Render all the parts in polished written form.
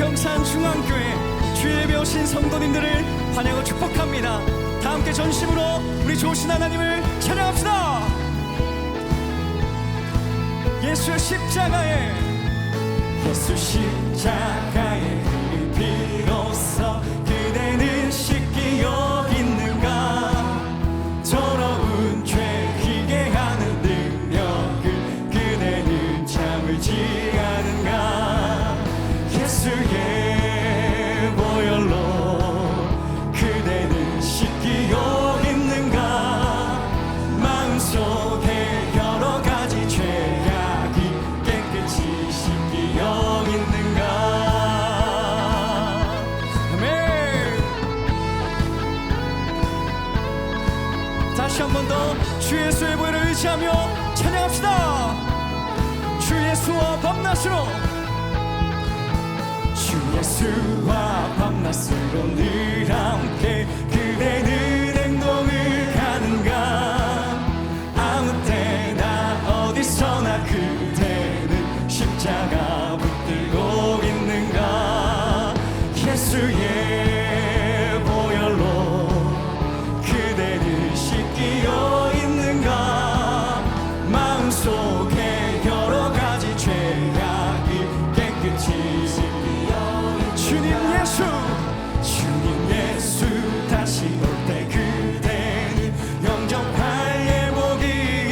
경산중앙교회 주의 예배 오신 성도님들을 환영하고 축복합니다. 다 함께 전심으로 우리 좋으신 하나님을 찬양합시다. 예수 십자가에 그 피로써 그대는 씻기 여기는가. 더러운 죄 희게 하는 능력을 그대는 참을지 않은가. 예수의 보혈로 그대는 씻기 여기는가. 마음속에 여러 가지 죄악이 깨끗이 씻기 여기는가. 아멘. 다시 한 번 더 주 예수의 보혈을 의지하며 찬양합시다. 주 예수와 밤낮으로, 주 예수와 밤낮으로 늘 함께 그대는 행동을 가는가. 아무 때나 어디서나 그대는 십자가 붙들고 있는가. 예수의 보혈로 그대를 씻기어 있는가. 마음속에 여러 가지 죄악이 깨끗이 주님 예수, 주님 예수 다시 올 때 그대는 영접할 예복이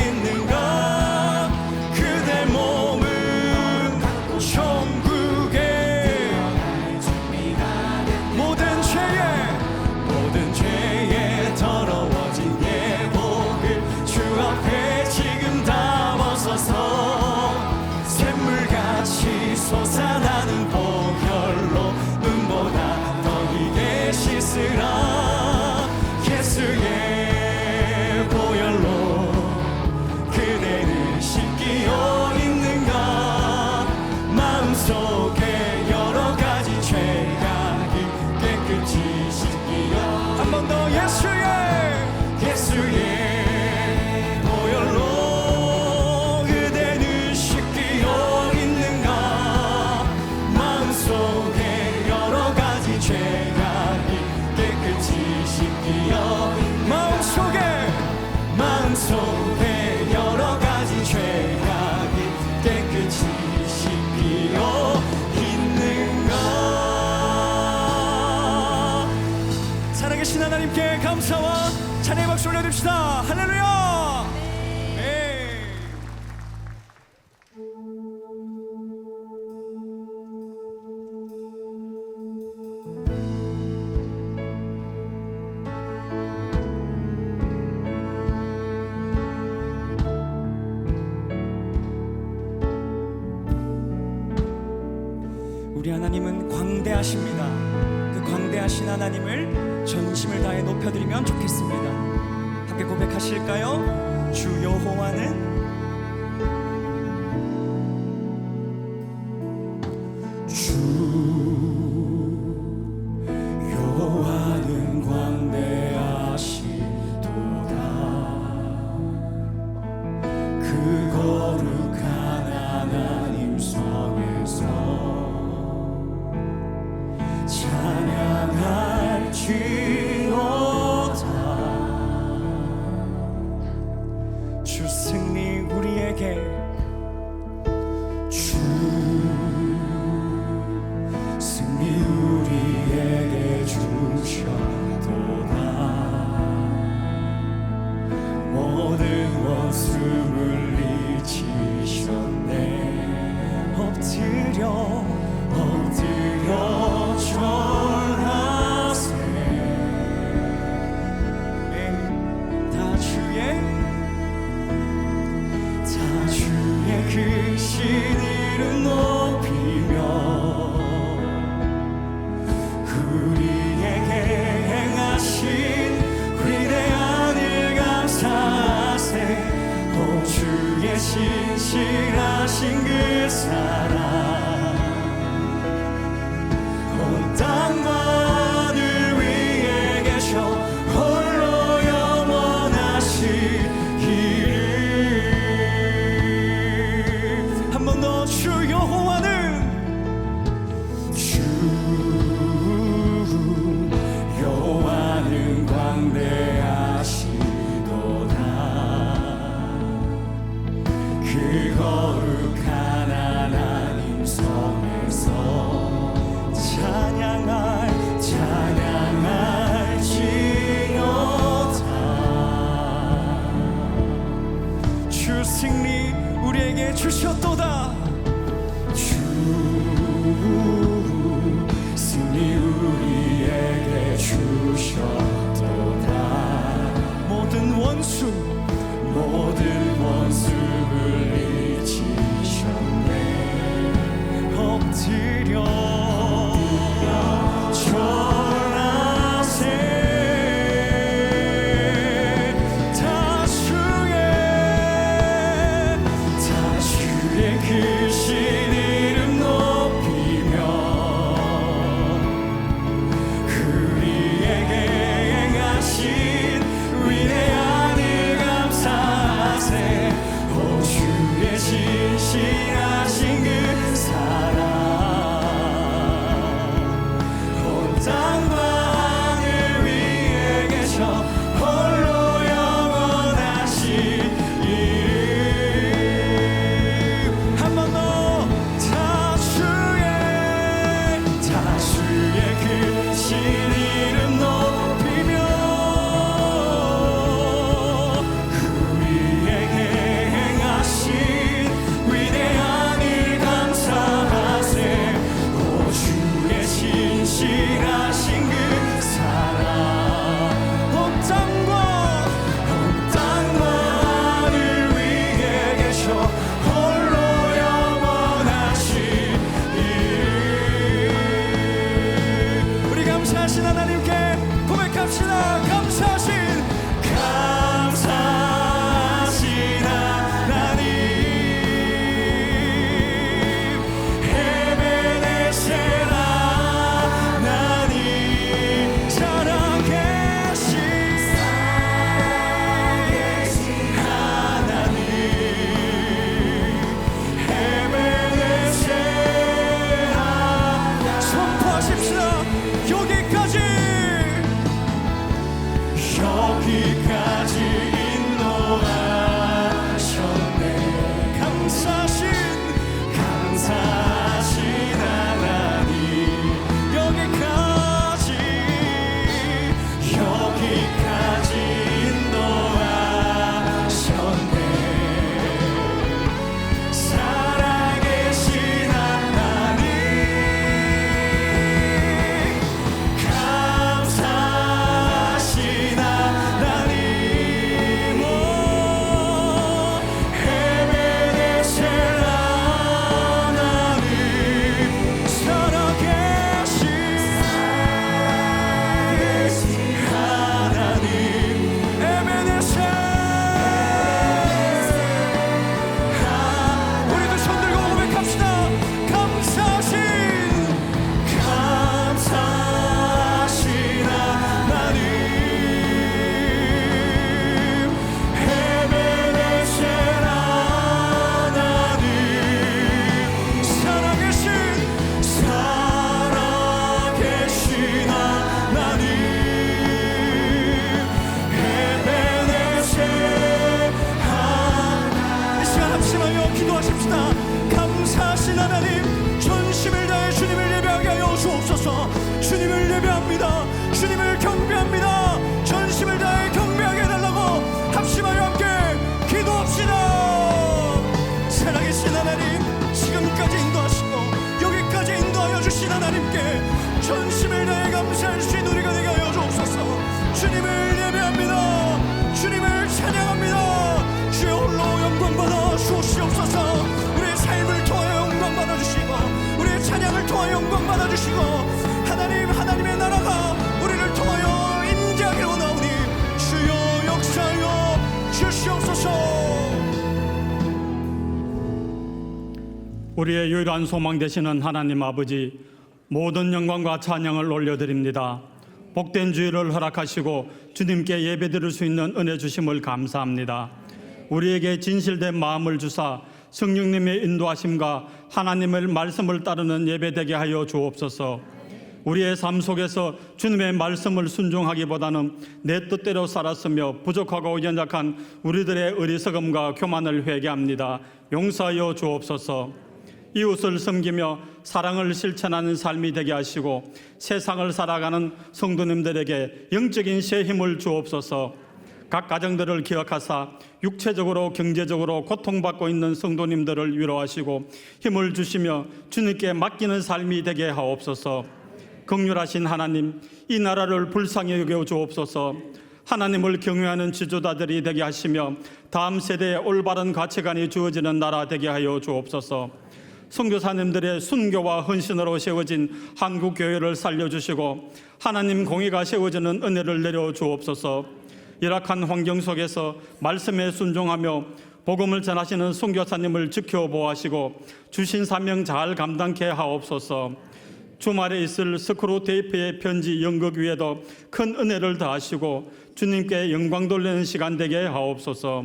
있는가. 그대 몸은 천국에 모든 죄에 더러워진 예복을 주 앞에 지금 다 벗어서 샘물같이 솟아나는 보혈로 눈보다 더 희게 씻으라. 예수의 보혈로 그대는 씻기어 있는가. 마음속에 여러 가지 죄악이 깨끗이 씻기어. 한 번 더 예수의 보혈로 그대는 씻기어 있는가. 마음속에 여러 가지 죄악이 깨끗이 씻기어. 마음속에 여러 가지 죄악이 깨끗이 씻기어 있는가. 살아계신 하나님께 감사와 찬양의 박수 올려드립시다. 할렐루야. 네. 우리 하나님은 광대하십니다. 그 광대하신 하나님을 전심을 다해 높여드리면 좋겠습니다. 함께 고백하실까요? 주 여호와는 광대하시도다. 그 거룩한 하나님 성에서 찬양할지어다. 주 승리 우리에게, 주 승리 우리에게 주셨도다. 모든 원수 물리치셨네. 엎드려 절하세. 다 주의 크신 이름 높이며 우리에게 행하신 위대한 일 감사하세. 오 주의 신실하신 그 사랑 온 땅과 하늘 위에 계셔 홀로 영원하시기를. 한 번 더 주 여호와는 주 주셨도다. 주 승리 우리에게 주셨도다. 모든 원수를 이기셨네. 엎드려 전하세. 다 주의 크신 이름 높이며 우리에게 행하신 위대한 일 감사하세. 오 주의 신실하신 그 사랑 온 땅과 하늘 위에 계셔 홀로 영원하신 한 번 더. 다 주의 크신 이름 높이며 우리에게 행하신 위대한 일 감사하세. 오 주의 신실하신 그 사랑 온 땅과 하늘 위에 계셔 홀로 영원하신 일. 우리 감사하신 하나님께 고백합시다. 감사하신 하나님 에베네셀 하나님 살아계신 하나님 에베네셀 선포하십시다. 여기까지 인도하셨네. 감사하신 하나님 여기까지 인도하셨네. 살아계신 하나님 감사하신 하나님 오 에베네셀 하나님 살아계신 하나님 에베네셀. 우리도 손들고 고백합시다. 감사하신 하나님 에베네셀 하나님 살아계신 하나님 에베네셀 이 시간 합심하여 기도하십시다. 감사하신 하나님 전심을 다해 주님을 예배하게 하여 주옵소서. 주님을 예배합니다. 주님을 경배합니다. 전심을 다해 경배하게 해달라고 합심하여 함께 기도합시다. 살아계신 하나님 지금까지 인도하시고 여기까지 인도하여 주신 하나님께 전심을 다해 감사할 수 있는 우리가 되게 하여 주옵소서. 주님을 예배합니다. 주님을 찬양합니다. 주의 홀로 영광 받아 주옵소서. 우리의 삶을 통하여 영광 받아 주시고 우리의 찬양을 통하여 영광 받아 주시고 하나님의 나라가 우리를 통하여 임재하기를 원하오니 주여 역사하여 주시옵소서. 우리의 유일한 소망 되시는 하나님 아버지, 모든 영광과 찬양을 올려드립니다. 복된 주일을 허락하시고 주님께 예배드릴 수 있는 은혜 주심을 감사합니다. 우리에게 진실된 마음을 주사 성령님의 인도하심과 하나님의 말씀을 따르는 예배되게 하여 주옵소서. 우리의 삶 속에서 주님의 말씀을 순종하기보다는 내 뜻대로 살았으며 부족하고 연약한 우리들의 어리석음과 교만을 회개합니다. 용서하여 주옵소서. 이웃을 섬기며 사랑을 실천하는 삶이 되게 하시고 세상을 살아가는 성도님들에게 영적인 새 힘을 주옵소서. 각 가정들을 기억하사 육체적으로 경제적으로 고통받고 있는 성도님들을 위로하시고 힘을 주시며 주님께 맡기는 삶이 되게 하옵소서. 긍휼하신 하나님, 이 나라를 불쌍히 여겨 주옵소서. 하나님을 경외하는 지도자들이 되게 하시며 다음 세대에 올바른 가치관이 주어지는 나라 되게 하여 주옵소서. 선교사님들의 순교와 헌신으로 세워진 한국 교회를 살려주시고 하나님 공의가 세워지는 은혜를 내려 주옵소서. 열악한 환경 속에서 말씀에 순종하며 복음을 전하시는 선교사님을 지켜보아시고 주신 사명 잘 감당케 하옵소서. 주말에 있을 스크루 테이프의 편지 연극 위에도 큰 은혜를 더하시고 주님께 영광 돌리는 시간 되게 하옵소서.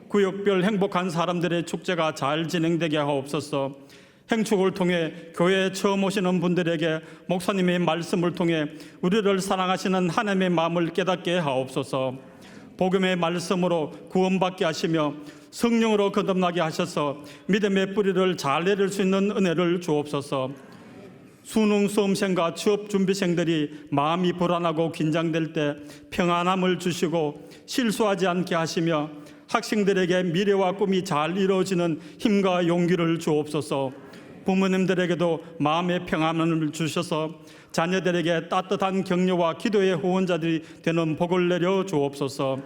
구역별 행복한 사람들의 축제가 잘 진행되게 하옵소서. 행축을 통해 교회에 처음 오시는 분들에게 목사님의 말씀을 통해 우리를 사랑하시는 하나님의 마음을 깨닫게 하옵소서. 복음의 말씀으로 구원받게 하시며 성령으로 거듭나게 하셔서 믿음의 뿌리를 잘 내릴 수 있는 은혜를 주옵소서. 수능 수험생과 취업 준비생들이 마음이 불안하고 긴장될 때 평안함을 주시고 실수하지 않게 하시며 학생들에게 미래와 꿈이 잘 이루어지는 힘과 용기를 주옵소서. 부모님들에게도 마음의 평안을 주셔서 자녀들에게 따뜻한 격려와 기도의 후원자들이 되는 복을 내려 주옵소서.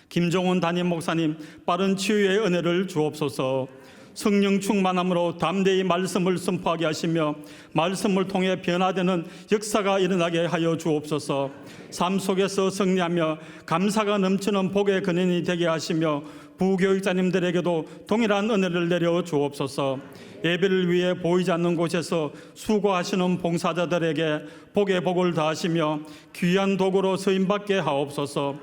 김종훈 담임 목사님 빠른 치유의 은혜를 주옵소서. 성령 충만함으로 담대히 말씀을 선포하게 하시며 말씀을 통해 변화되는 역사가 일어나게 하여 주옵소서. 삶 속에서 승리하며 감사가 넘치는 복의 근원이 되게 하시며 부교육자님들에게도 동일한 은혜를 내려 주옵소서. 예배를 위해 보이지 않는 곳에서 수고하시는 봉사자들에게 복의 복을 다하시며 귀한 도구로 쓰임받게 하옵소서.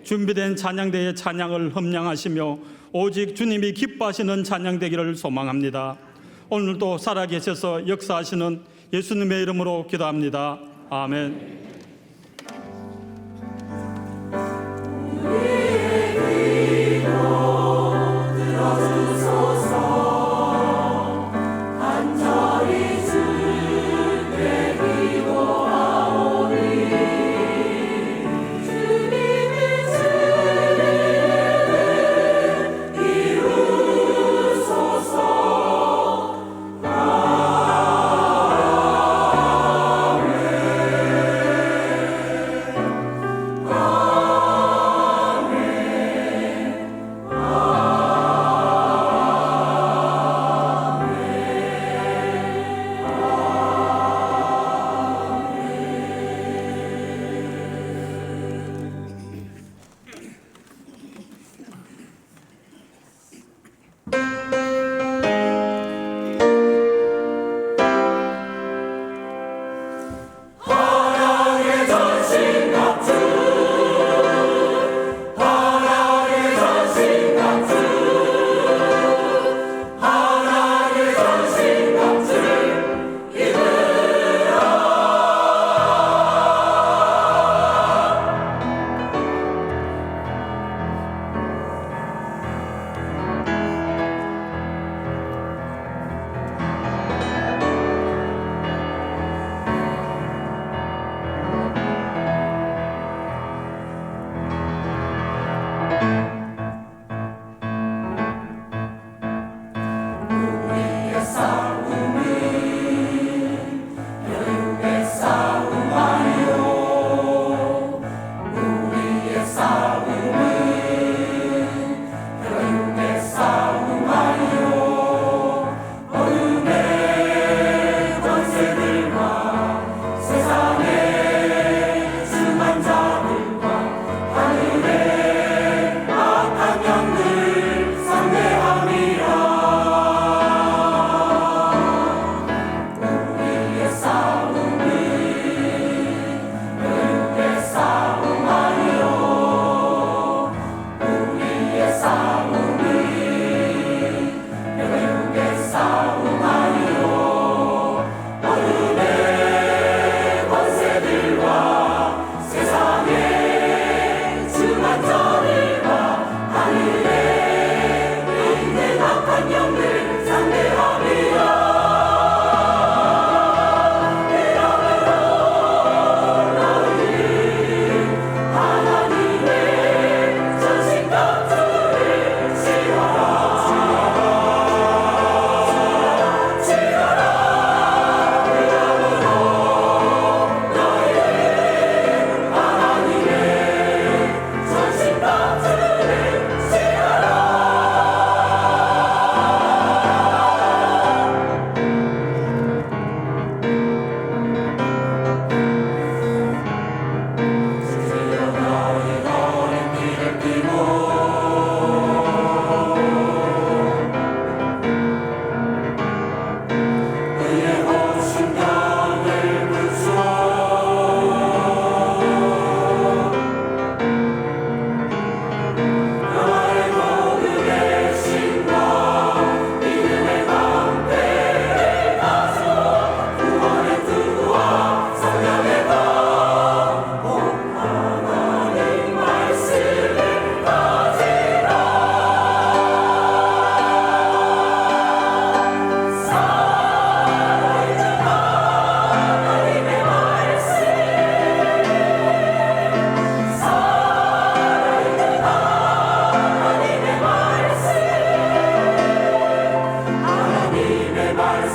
준비된 찬양대의 찬양을 흠량하시며 오직 주님이 기뻐하시는 찬양되기를 소망합니다. 오늘도 살아계셔서 역사하시는 예수님의 이름으로 기도합니다. 아멘.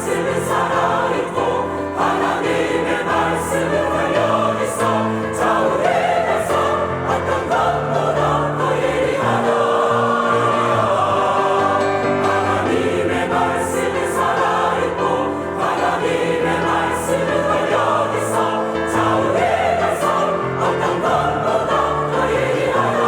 말씀은 살아있고 하나님의 말씀은 활력있어 좌우에 가서 어떤 것보다 더 예리하다. 하나님의 말씀은 살아있고 하나님의 말씀은 활력있어 좌우에 가서 어떤 것보다 더 예리하다.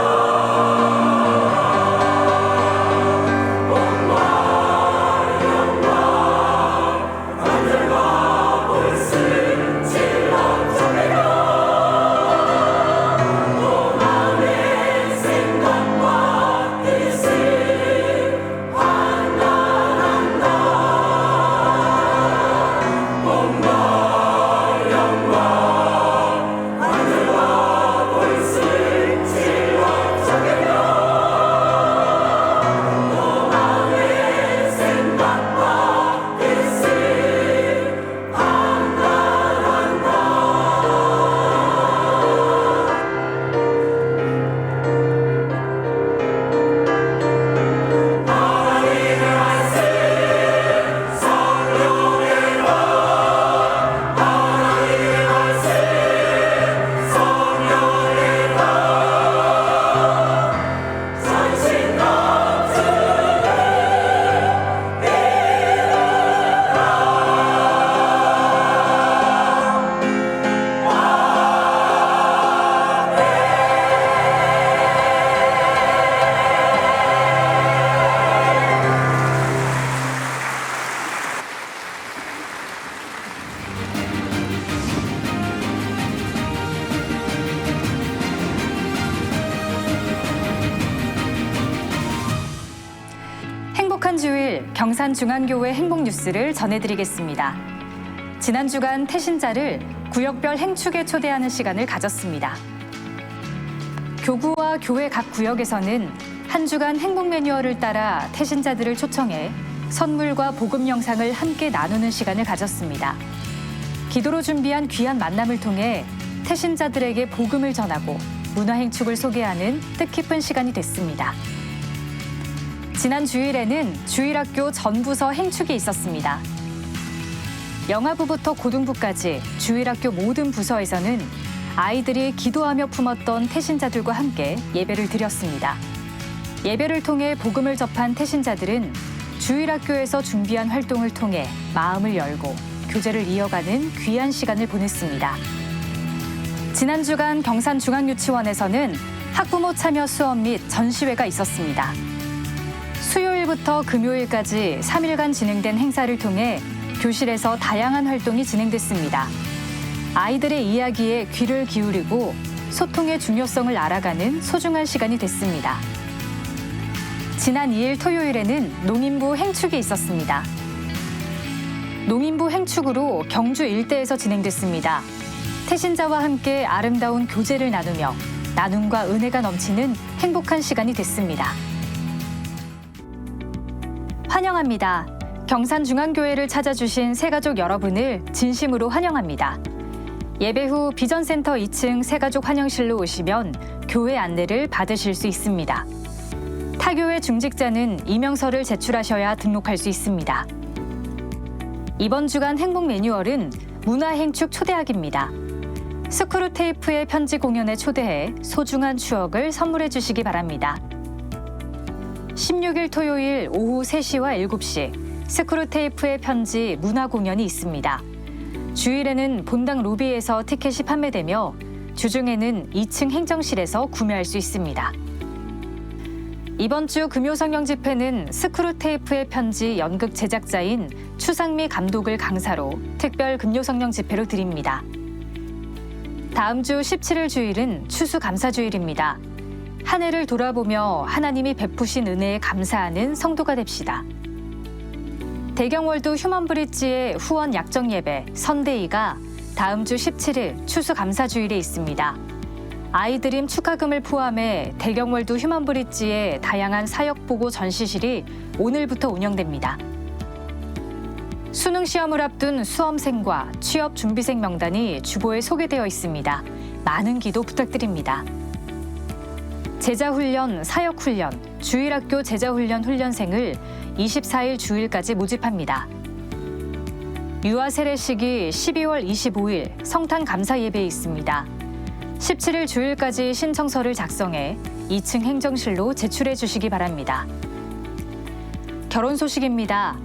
행복한 주일 경산중앙교회 행복뉴스를 전해드리겠습니다. 지난 주간 태신자를 구역별 행축에 초대하는 시간을 가졌습니다. 교구와 교회 각 구역에서는 한 주간 행복 매뉴얼을 따라 태신자들을 초청해 선물과 복음 영상을 함께 나누는 시간을 가졌습니다. 기도로 준비한 귀한 만남을 통해 태신자들에게 복음을 전하고 문화행축을 소개하는 뜻깊은 시간이 됐습니다. 지난 주일에는 주일학교 전부서 행축이 있었습니다. 영아부부터 고등부까지 주일학교 모든 부서에서는 아이들이 기도하며 품었던 태신자들과 함께 예배를 드렸습니다. 예배를 통해 복음을 접한 태신자들은 주일학교에서 준비한 활동을 통해 마음을 열고 교제를 이어가는 귀한 시간을 보냈습니다. 지난 주간 경산중앙유치원에서는 학부모 참여 수업 및 전시회가 있었습니다. 수요일부터 금요일까지 3일간 진행된 행사를 통해 교실에서 다양한 활동이 진행됐습니다. 아이들의 이야기에 귀를 기울이고 소통의 중요성을 알아가는 소중한 시간이 됐습니다. 지난 2일 토요일에는 농인부 행축이 있었습니다. 농인부 행축으로 경주 일대에서 진행됐습니다. 태신자와 함께 아름다운 교제를 나누며 나눔과 은혜가 넘치는 행복한 시간이 됐습니다. 환영합니다. 경산중앙교회를 찾아주신 새가족 여러분을 진심으로 환영합니다. 예배 후 비전센터 2층 새가족 환영실로 오시면 교회 안내를 받으실 수 있습니다. 타교회 중직자는 이명서를 제출하셔야 등록할 수 있습니다. 이번 주간 행복 매뉴얼은 문화행축 초대하기입니다. 스크루테이프의 편지 공연에 초대해 소중한 추억을 선물해 주시기 바랍니다. 16일 토요일 오후 3시와 7시 스크루테이프의 편지 문화 공연이 있습니다. 주일에는 본당 로비에서 티켓이 판매되며 주중에는 2층 행정실에서 구매할 수 있습니다. 이번 주 금요성령 집회는 스크루테이프의 편지 연극 제작자인 추상미 감독을 강사로 특별 금요성령 집회로 드립니다. 다음 주 17일 주일은 추수감사주일입니다. 한 해를 돌아보며 하나님이 베푸신 은혜에 감사하는 성도가 됩시다. 대경월드 휴먼브릿지의 후원 약정 예배 선데이가 다음 주 17일 추수감사주일에 있습니다. 아이드림 축하금을 포함해 대경월드 휴먼브릿지의 다양한 사역보고 전시실이 오늘부터 운영됩니다. 수능 시험을 앞둔 수험생과 취업 준비생 명단이 주보에 소개되어 있습니다. 많은 기도 부탁드립니다. 제자훈련, 사역훈련, 주일학교 제자훈련 훈련생을 24일 주일까지 모집합니다. 유아 세례식이 12월 25일 성탄 감사 예배에 있습니다. 17일 주일까지 신청서를 작성해 2층 행정실로 제출해 주시기 바랍니다. 결혼 소식입니다.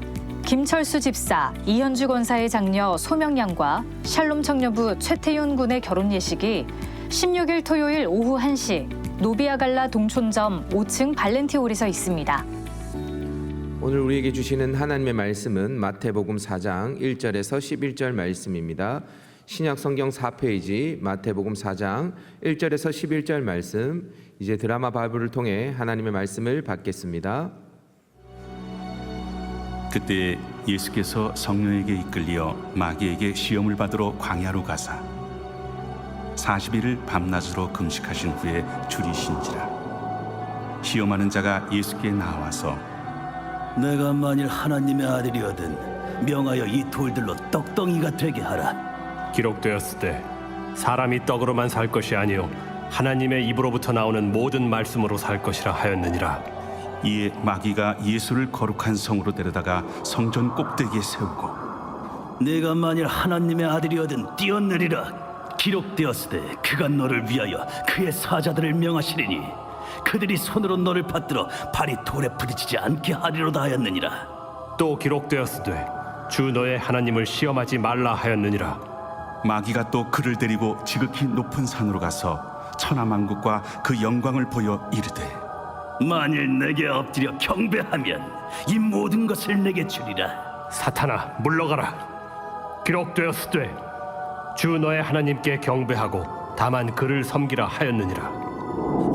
김철수 집사, 이현주 권사의 장녀 소명양과 샬롬 청년부 최태윤 군의 결혼 예식이 16일 토요일 오후 1시 노비아갈라 동촌점 5층 발렌티홀에서 있습니다. 오늘 우리에게 주시는 하나님의 말씀은 마태복음 4장 1절에서 11절 말씀입니다. 신약 성경 4페이지 마태복음 4장 1절에서 11절 말씀, 이제 드라마 바이블을 통해 하나님의 말씀을 받겠습니다. 그때 예수께서 성령에게 이끌려 마귀에게 시험을 받으러 광야로 가사 40일을 밤낮으로 금식하신 후에 줄이신지라. 시험하는 자가 예수께 나와서 내가 만일 하나님의 아들이거든 명하여 이 돌들로 떡덩이가 되게 하라. 기록되었을 때 사람이 떡으로만 살 것이 아니요 하나님의 입으로부터 나오는 모든 말씀으로 살 것이라 하였느니라. 이에 마귀가 예수를 거룩한 성으로 데려다가 성전 꼭대기에 세우고 내가 만일 하나님의 아들이거든 뛰어내리라. 기록되었을 때 그가 너를 위하여 그의 사자들을 명하시리니 그들이 손으로 너를 받들어 발이 돌에 부딪히지 않게 하리로다 하였느니라. 또 기록되었으되 주 너의 하나님을 시험하지 말라 하였느니라. 마귀가 또 그를 데리고 지극히 높은 산으로 가서 천하만국과 그 영광을 보여 이르되 만일 내게 엎드려 경배하면 이 모든 것을 내게 주리라. 사탄아 물러가라. 기록되었으되 주 너의 하나님께 경배하고 다만 그를 섬기라 하였느니라.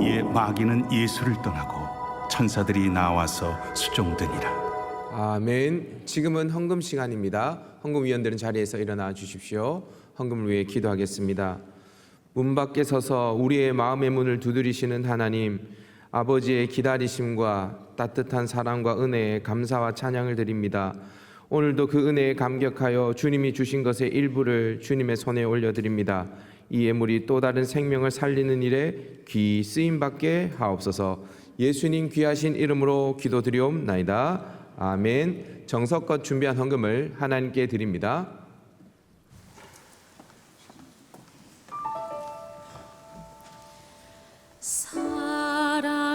이에 마귀는 예수를 떠나고 천사들이 나와서 수종되니라. 아멘. 지금은 헌금 시간입니다. 헌금위원들은 자리에서 일어나 주십시오. 헌금을 위해 기도하겠습니다. 문 밖에 서서 우리의 마음의 문을 두드리시는 하나님, 아버지의 기다리심과 따뜻한 사랑과 은혜에 감사와 찬양을 드립니다. 오늘도 그 은혜에 감격하여 주님이 주신 것의 일부를 주님의 손에 올려드립니다. 이 예물이 또 다른 생명을 살리는 일에 귀 쓰임받게 하옵소서. 예수님 귀하신 이름으로 기도드리옵나이다. 아멘. 정성껏 준비한 헌금을 하나님께 드립니다.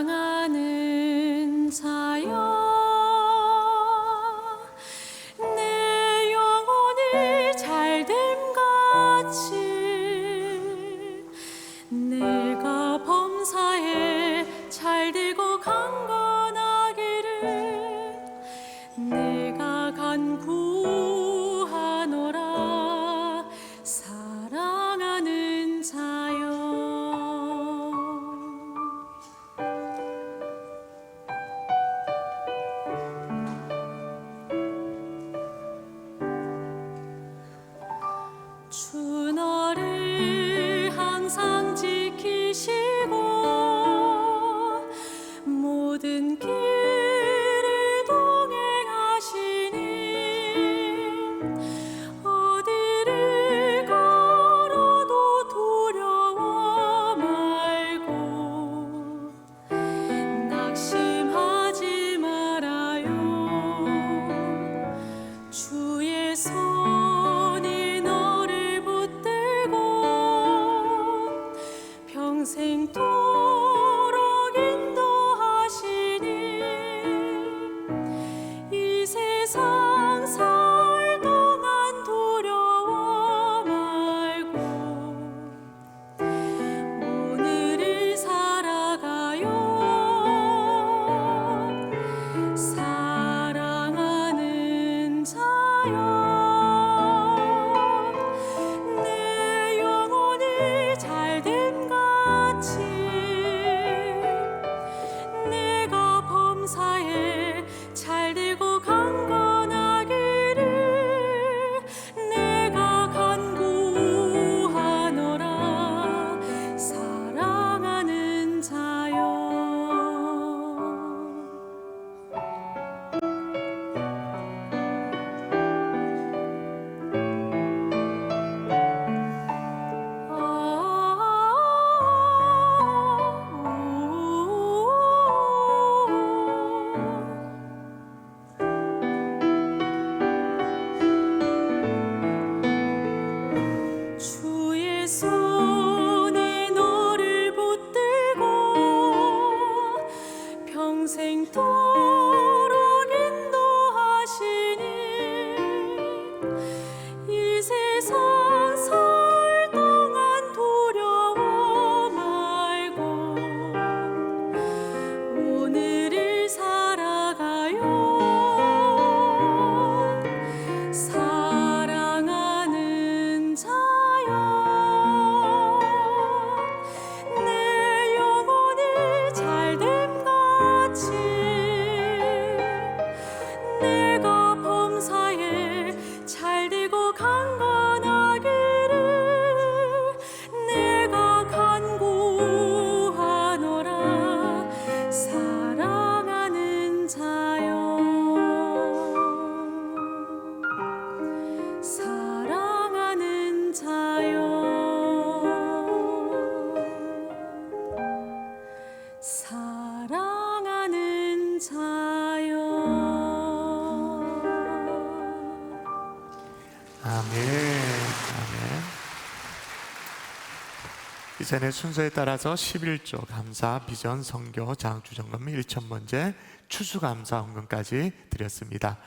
사랑하는 자여 내 영혼이 잘됨같이 내가 범사에 잘되고 강건하기를 내가 간구하노라. 사랑하는 자여. 주 너를 항상 지키시고 모든 길을 동행하시니 어디를 걸어도 두려워 말고 낙심하지 말아요. 주의 손이 너를 붙들고 평생토록 인도하시니 이 세상 살 동안 두려워 말고 오늘을 살아가요. 사랑하는 자여 내 영혼이 잘됨같이 내가 범사에 잘되고 강건하기를 내가 간구하노라. 사랑하는 자여. 아멘. 이전에 순서에 따라서 11조 감사, 비전, 선교, 장주점검 1,000번째, 추수감사 헌금까지 드렸습니다.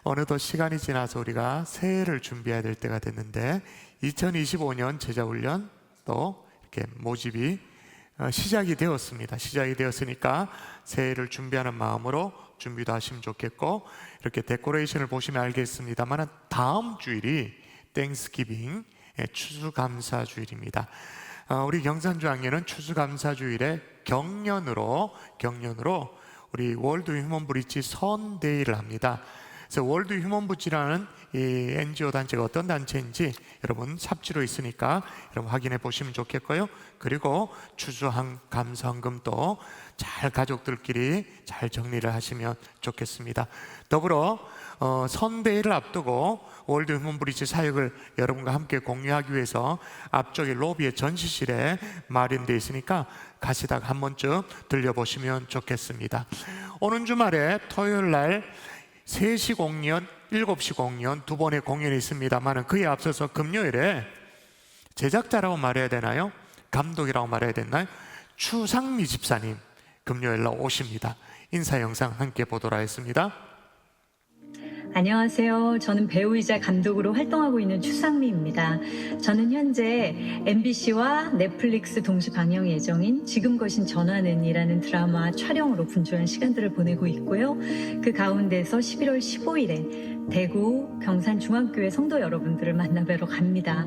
어느덧 시간이 지나서 우리가 새해를 준비해야 될 때가 됐는데 2025년 제자훈련 또 이렇게 모집이 시작이 되었습니다. 시작이 되었으니까 새해를 준비하는 마음으로 준비도 하시면 좋겠고, 이렇게 데코레이션을 보시면 알겠습니다만 다음 주일이 땡스기빙 추수감사주일입니다. 우리 경산중앙회는 추수감사주일에 경련으로 우리 월드 휴먼 브릿지 선데이를 합니다. 그래서 월드 휴먼 브릿지라는 이 NGO 단체가 어떤 단체인지 여러분 삽지로 있으니까 여러분 확인해 보시면 좋겠고요. 그리고 추수한 감사헌금도 잘 가족들끼리 잘 정리를 하시면 좋겠습니다. 더불어 선데이를 앞두고 월드 휴먼 브릿지 사역을 여러분과 함께 공유하기 위해서 앞쪽에 로비의 전시실에 마련되어 있으니까 가시다가 한 번쯤 들려보시면 좋겠습니다. 오는 주말에 토요일 날 3시 공연, 7시 공연 두 번의 공연이 있습니다만 그에 앞서서 금요일에 제작자라고 말해야 되나요? 감독이라고 말해야 되나요? 추상미 집사님 금요일 날 오십니다. 인사 영상 함께 보도록 하겠습니다. 안녕하세요. 저는 배우이자 감독으로 활동하고 있는 추상미입니다. 저는 현재 MBC와 넷플릭스 동시 방영 예정인 지금 거신 전화는이라는 드라마 촬영으로 분주한 시간들을 보내고 있고요. 그 가운데서 11월 15일에 대구 경산중앙교회 성도 여러분들을 만나뵈러 갑니다.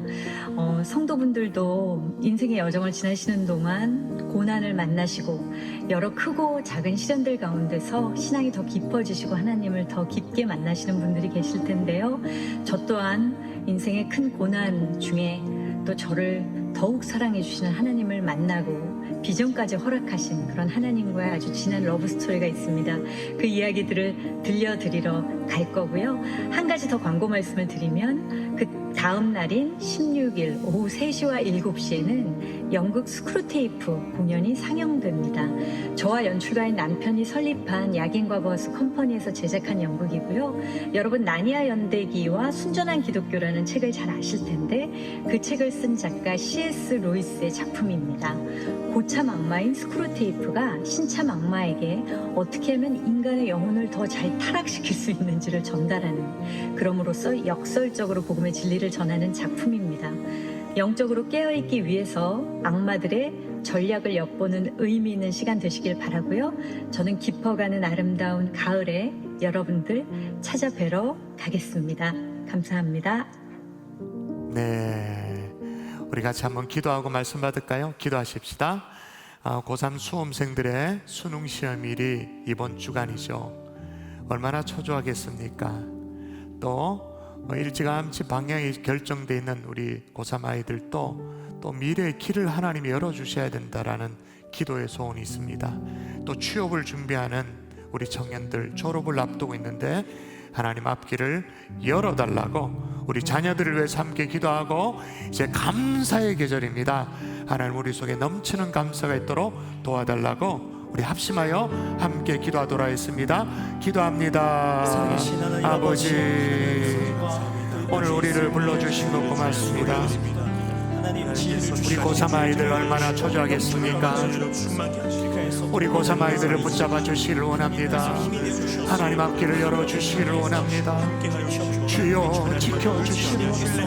성도분들도 인생의 여정을 지나시는 동안 고난을 만나시고 여러 크고 작은 시련들 가운데서 신앙이 더 깊어지시고 하나님을 더 깊게 만나시는 분들이 계실 텐데요. 저 또한 인생의 큰 고난 중에 또 저를 더욱 사랑해 주시는 하나님을 만나고 비전까지 허락하신 그런 하나님과의 아주 진한 러브스토리가 있습니다. 그 이야기들을 들려드리러 갈 거고요. 한 가지 더 광고 말씀을 드리면 그 다음 날인 16일 오후 3시와 7시에는 연극 스크루테이프 공연이 상영됩니다. 저와 연출가인 남편이 설립한 야긴과 버스 컴퍼니에서 제작한 연극이고요. 여러분 나니아 연대기와 순전한 기독교라는 책을 잘 아실 텐데 그 책을 쓴 작가 C.S. 루이스의 작품입니다. 고참 악마인 스크루테이프가 신참 악마에게 어떻게 하면 인간의 영혼을 더 잘 타락시킬 수 있는지를 전달하는, 그럼으로써 역설적으로 복음의 진리를 전하는 작품입니다. 영적으로 깨어있기 위해서 악마들의 전략을 엿보는 의미 있는 시간 되시길 바라고요. 저는 깊어가는 아름다운 가을에 여러분들 찾아뵈러 가겠습니다. 감사합니다. 네, 우리 같이 한번 기도하고 말씀 받을까요? 기도하십시다. 고3 수험생들의 수능 시험일이 이번 주간이죠. 얼마나 초조하겠습니까? 또 일찌감치 방향이 결정되어 있는 우리 고3 아이들도 또 미래의 길을 하나님이 열어주셔야 된다라는 기도의 소원이 있습니다. 또 취업을 준비하는 우리 청년들 졸업을 앞두고 있는데 하나님 앞길을 열어달라고 우리 자녀들을 위해서 함께 기도하고, 이제 감사의 계절입니다. 하나님 우리 속에 넘치는 감사가 있도록 도와달라고 우리 합심하여 함께 기도하도록 하겠습니다. 기도합니다. 아버지, 오늘 우리를 불러주신 것 고맙습니다. 우리 고3 아이들 얼마나 초조하겠습니까? 우리 고3 아이들을 붙잡아 주시기를 원합니다. 하나님 앞길을 열어주시기를 원합니다. 주여 지켜주시옵소서.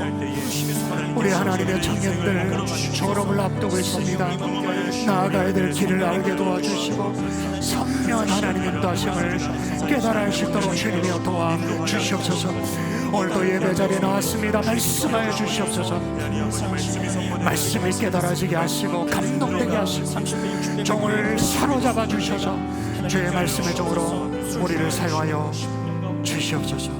우리 하나님의 청년들 졸업을 앞두고 있습니다. 나아가야 될 길을 알게 도와주시고 선명한 하나님의 인도하심을 깨달을 수 있도록 주님이여 도와주시옵소서. 오늘도 예배 자리에 나왔습니다. 말씀하여 주시옵소서. 말씀을 깨달아지게 하시고 감동되게 하시고 종을 사로잡아 주셔서 주의 말씀의 종으로 우리를 사용하여 주시옵소서.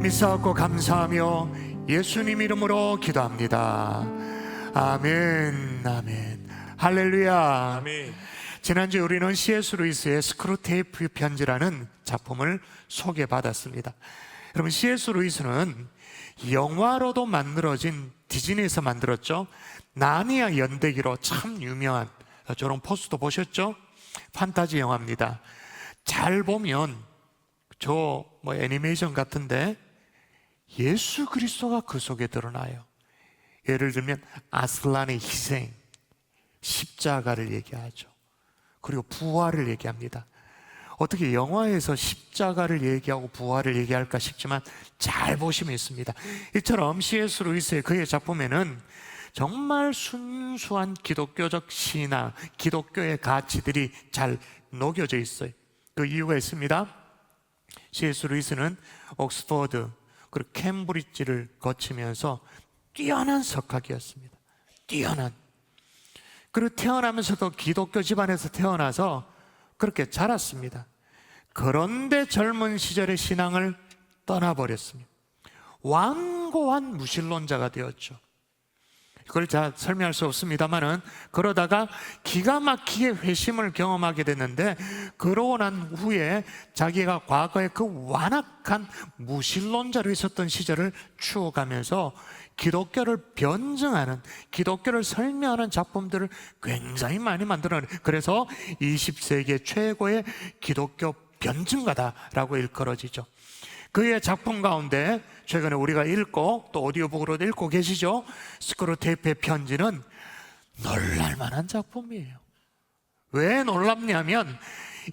믿사옵고 감사하며 예수님 이름으로 기도합니다. 아멘. 아멘. 할렐루야. 아멘. 지난주에 우리는 C.S. 루이스의 스크루테이프 편지라는 작품을 소개받았습니다. 여러분, C.S. 루이스는 영화로도 만들어진, 디즈니에서 만들었죠, 나니아 연대기로 참 유명한 저런 포스터 보셨죠? 판타지 영화입니다. 잘 보면 저 애니메이션 같은데 예수 그리스도가 그 속에 드러나요. 예를 들면 아슬란의 희생, 십자가를 얘기하죠. 그리고 부활을 얘기합니다. 어떻게 영화에서 십자가를 얘기하고 부활을 얘기할까 싶지만 잘 보시면 있습니다. 이처럼 C.S. 루이스의 그의 작품에는 정말 순수한 기독교적 신앙, 기독교의 가치들이 잘 녹여져 있어요. 그 이유가 있습니다. C.S. 루이스는 옥스퍼드 그리고 캠브리지를 거치면서 뛰어난 석학이었습니다. 뛰어난. 그리고 태어나면서도 기독교 집안에서 태어나서 그렇게 자랐습니다. 그런데 젊은 시절의 신앙을 떠나버렸습니다. 완고한 무신론자가 되었죠. 그걸 잘 설명할 수 없습니다만은 그러다가 기가 막히게 회심을 경험하게 됐는데, 그러고 난 후에 자기가 과거에 그 완악한 무신론자로 있었던 시절을 추억하면서 기독교를 변증하는, 기독교를 설명하는 작품들을 굉장히 많이 만들어내요. 그래서 20세기 최고의 기독교 변증가다라고 일컬어지죠. 그의 작품 가운데 최근에 우리가 읽고 또 오디오북으로도 읽고 계시죠. 스크루테이프의 편지는 놀랄만한 작품이에요. 왜 놀랍냐면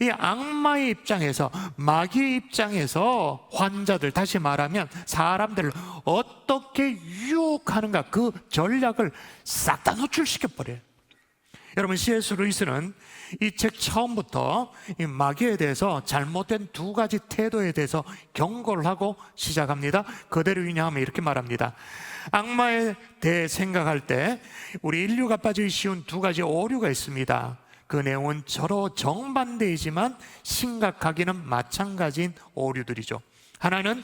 이 악마의 입장에서, 마귀의 입장에서 환자들, 다시 말하면 사람들을 어떻게 유혹하는가, 그 전략을 싹 다 노출시켜버려요. 여러분, C.S. 루이스는 이 책 처음부터 이 마귀에 대해서 잘못된 두 가지 태도에 대해서 경고를 하고 시작합니다. 그대로 인용하면 이렇게 말합니다. 악마에 대해 생각할 때 우리 인류가 빠지기 쉬운 두 가지 오류가 있습니다. 그 내용은 서로 정반대이지만 심각하기는 마찬가지인 오류들이죠. 하나는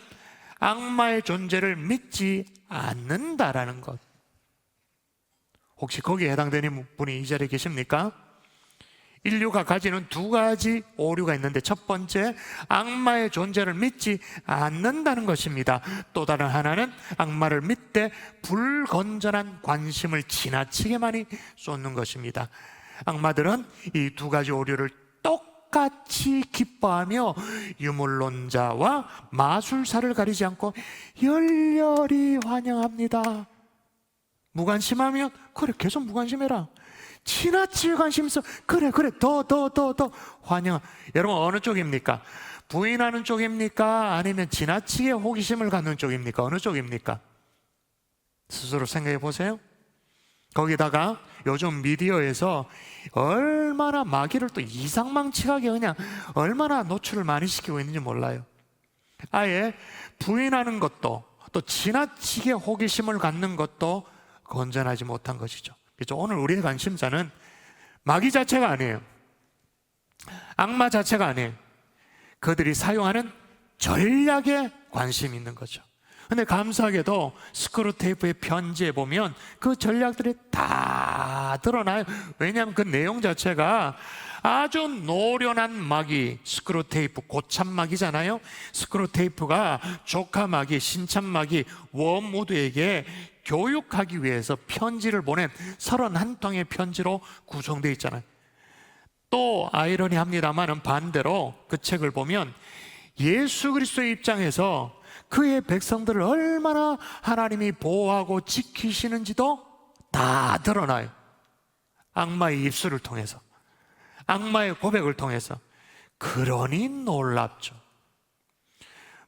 악마의 존재를 믿지 않는다라는 것. 혹시 거기에 해당되는 분이 이 자리에 계십니까? 인류가 가지는 두 가지 오류가 있는데, 첫 번째, 악마의 존재를 믿지 않는다는 것입니다. 또 다른 하나는 악마를 믿되 불건전한 관심을 지나치게 많이 쏟는 것입니다. 악마들은 이 두 가지 오류를 똑같이 기뻐하며 유물론자와 마술사를 가리지 않고 열렬히 환영합니다. 무관심하면 그래, 계속 무관심해라. 지나치게 관심 있어. 그래 더 환영. 여러분, 어느 쪽입니까? 부인하는 쪽입니까? 아니면 지나치게 호기심을 갖는 쪽입니까? 어느 쪽입니까? 스스로 생각해 보세요. 거기다가 요즘 미디어에서 얼마나 마귀를 또 이상망측하게 그냥 얼마나 노출을 많이 시키고 있는지 몰라요. 아예 부인하는 것도 또 지나치게 호기심을 갖는 것도 건전하지 못한 것이죠. 그렇죠? 오늘 우리의 관심사는 마귀 자체가 아니에요. 악마 자체가 아니에요. 그들이 사용하는 전략에 관심이 있는 거죠. 근데 감사하게도 스크루테이프의 편지에 보면 그 전략들이 다 드러나요. 왜냐하면 그 내용 자체가 아주 노련한 마귀, 스크루테이프 고참 마귀잖아요. 스크루테이프가 조카 마귀, 신참 마귀, 웜우드에게 교육하기 위해서 편지를 보낸 31통의 편지로 구성되어 있잖아요. 또 아이러니합니다만 반대로 그 책을 보면 예수 그리스도의 입장에서 그의 백성들을 얼마나 하나님이 보호하고 지키시는지도 다 드러나요. 악마의 입술을 통해서, 악마의 고백을 통해서. 그러니 놀랍죠.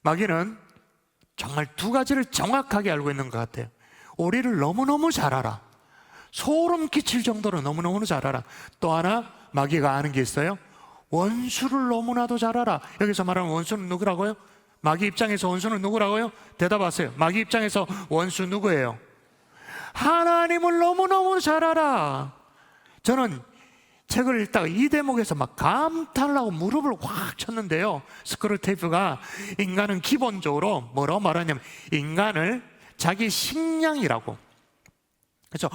마귀는 정말 두 가지를 정확하게 알고 있는 것 같아요. 우리를 너무너무 잘 알아. 소름 끼칠 정도로 너무너무 잘 알아. 또 하나 마귀가 아는 게 있어요. 원수를 너무나도 잘 알아. 여기서 말하는 원수는 누구라고요? 마귀 입장에서 원수는 누구라고요? 대답하세요. 마귀 입장에서 원수 누구예요? 하나님을 너무너무 잘 알아. 저는 책을 읽다가 이 대목에서 막 감탄을 하고 무릎을 확 쳤는데요. 스크루테이프가 인간은 기본적으로 뭐라고 말하냐면 인간을 자기 식량이라고, 그렇죠?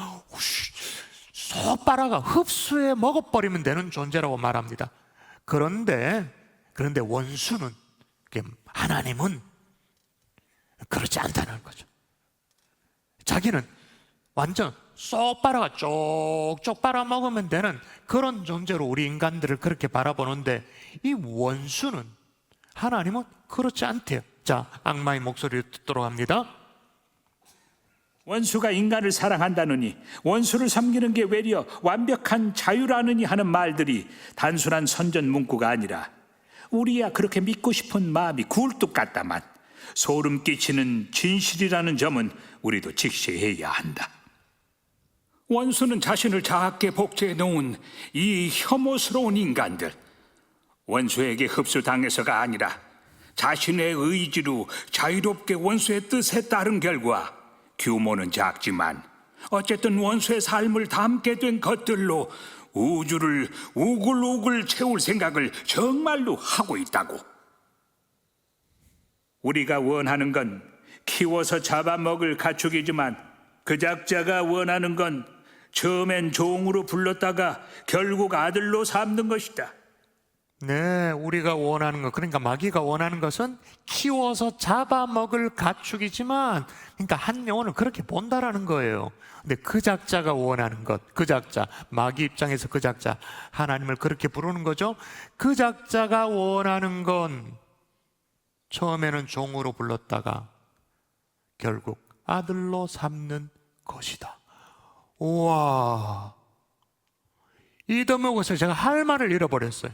쏙 빨아가 흡수해 먹어버리면 되는 존재라고 말합니다. 그런데 원수는, 하나님은 그렇지 않다는 거죠. 자기는 완전 쏙 빨아가 쪽쪽 빨아먹으면 되는 그런 존재로 우리 인간들을 그렇게 바라보는데, 이 원수는, 하나님은 그렇지 않대요. 자, 악마의 목소리를 듣도록 합니다. 원수가 인간을 사랑한다느니 원수를 섬기는 게 외려 완벽한 자유라느니 하는 말들이 단순한 선전 문구가 아니라 우리야 그렇게 믿고 싶은 마음이 굴뚝 같다만 소름 끼치는 진실이라는 점은 우리도 직시해야 한다. 원수는 자신을 작게 복제해 놓은 이 혐오스러운 인간들, 원수에게 흡수당해서가 아니라 자신의 의지로 자유롭게 원수의 뜻에 따른 결과 규모는 작지만 어쨌든 원수의 삶을 담게 된 것들로 우주를 우글우글 채울 생각을 정말로 하고 있다고. 우리가 원하는 건 키워서 잡아먹을 가축이지만 그 작자가 원하는 건 처음엔 종으로 불렀다가 결국 아들로 삼는 것이다. 네, 우리가 원하는 것, 그러니까 마귀가 원하는 것은 키워서 잡아먹을 가축이지만, 그러니까 한 영혼을 그렇게 본다라는 거예요. 근데 그 작자가 원하는 것, 그 작자, 마귀 입장에서 그 작자, 하나님을 그렇게 부르는 거죠. 그 작자가 원하는 건 처음에는 종으로 불렀다가 결국 아들로 삼는 것이다. 우와, 이 대목에서 제가 할 말을 잃어버렸어요.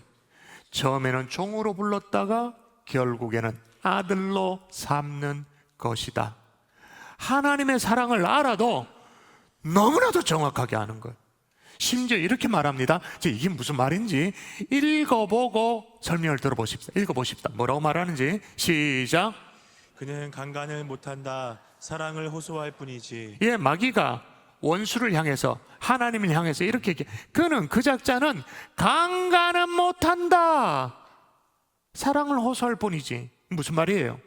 처음에는 종으로 불렀다가 결국에는 아들로 삼는 것이다. 하나님의 사랑을 알아도 너무나도 정확하게 아는 거예요. 심지어 이렇게 말합니다. 이게 무슨 말인지 읽어보고 설명을 들어보십시다. 읽어보십시다. 뭐라고 말하는지. 시작. 그는 강간을 못한다. 사랑을 호소할 뿐이지. 예, 마귀가 원수를 향해서, 하나님을 향해서 이렇게 그는, 그 작자는 강간은 못한다. 사랑을 호소할 뿐이지. 무슨 말이에요?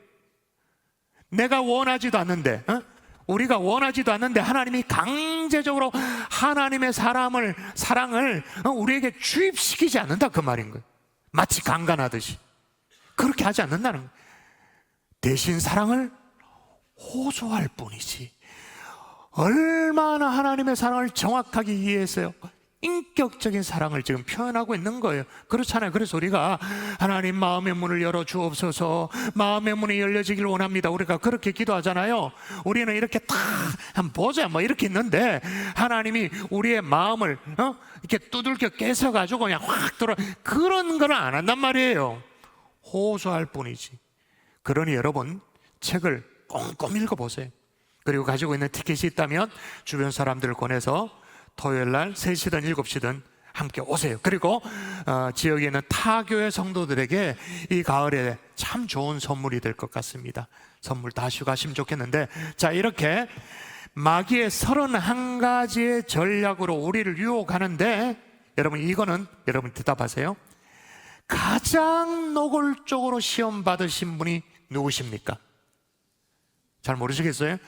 내가 원하지도 않는데, 우리가 원하지도 않는데 하나님이 강제적으로 하나님의 사랑을 우리에게 주입시키지 않는다, 그 말인 거예요. 마치 강간하듯이 그렇게 하지 않는다는 거예요. 대신 사랑을 호소할 뿐이지. 얼마나 하나님의 사랑을 정확하게 이해했어요. 인격적인 사랑을 지금 표현하고 있는 거예요. 그렇잖아요. 그래서 우리가 하나님 마음의 문을 열어 주옵소서, 마음의 문이 열려지길 원합니다, 우리가 그렇게 기도하잖아요. 우리는 이렇게 딱 한번 보자 뭐 이렇게 있는데 하나님이 우리의 마음을 이렇게 두들겨 깨서가지고 그냥 확 들어, 그런 거는 안 한단 말이에요. 호소할 뿐이지. 그러니 여러분 책을 꼼꼼히 읽어보세요. 그리고 가지고 있는 티켓이 있다면 주변 사람들을 권해서 토요일날 3시든 7시든 함께 오세요. 그리고 지역에 있는 타교회 성도들에게 이 가을에 참 좋은 선물이 될 것 같습니다. 선물 다 하시고 가시면 좋겠는데, 자, 이렇게 마귀의 31가지의 전략으로 우리를 유혹하는데, 여러분 이거는 여러분 대답하세요. 가장 노골적으로 시험 받으신 분이 누구십니까? 잘 모르시겠어요?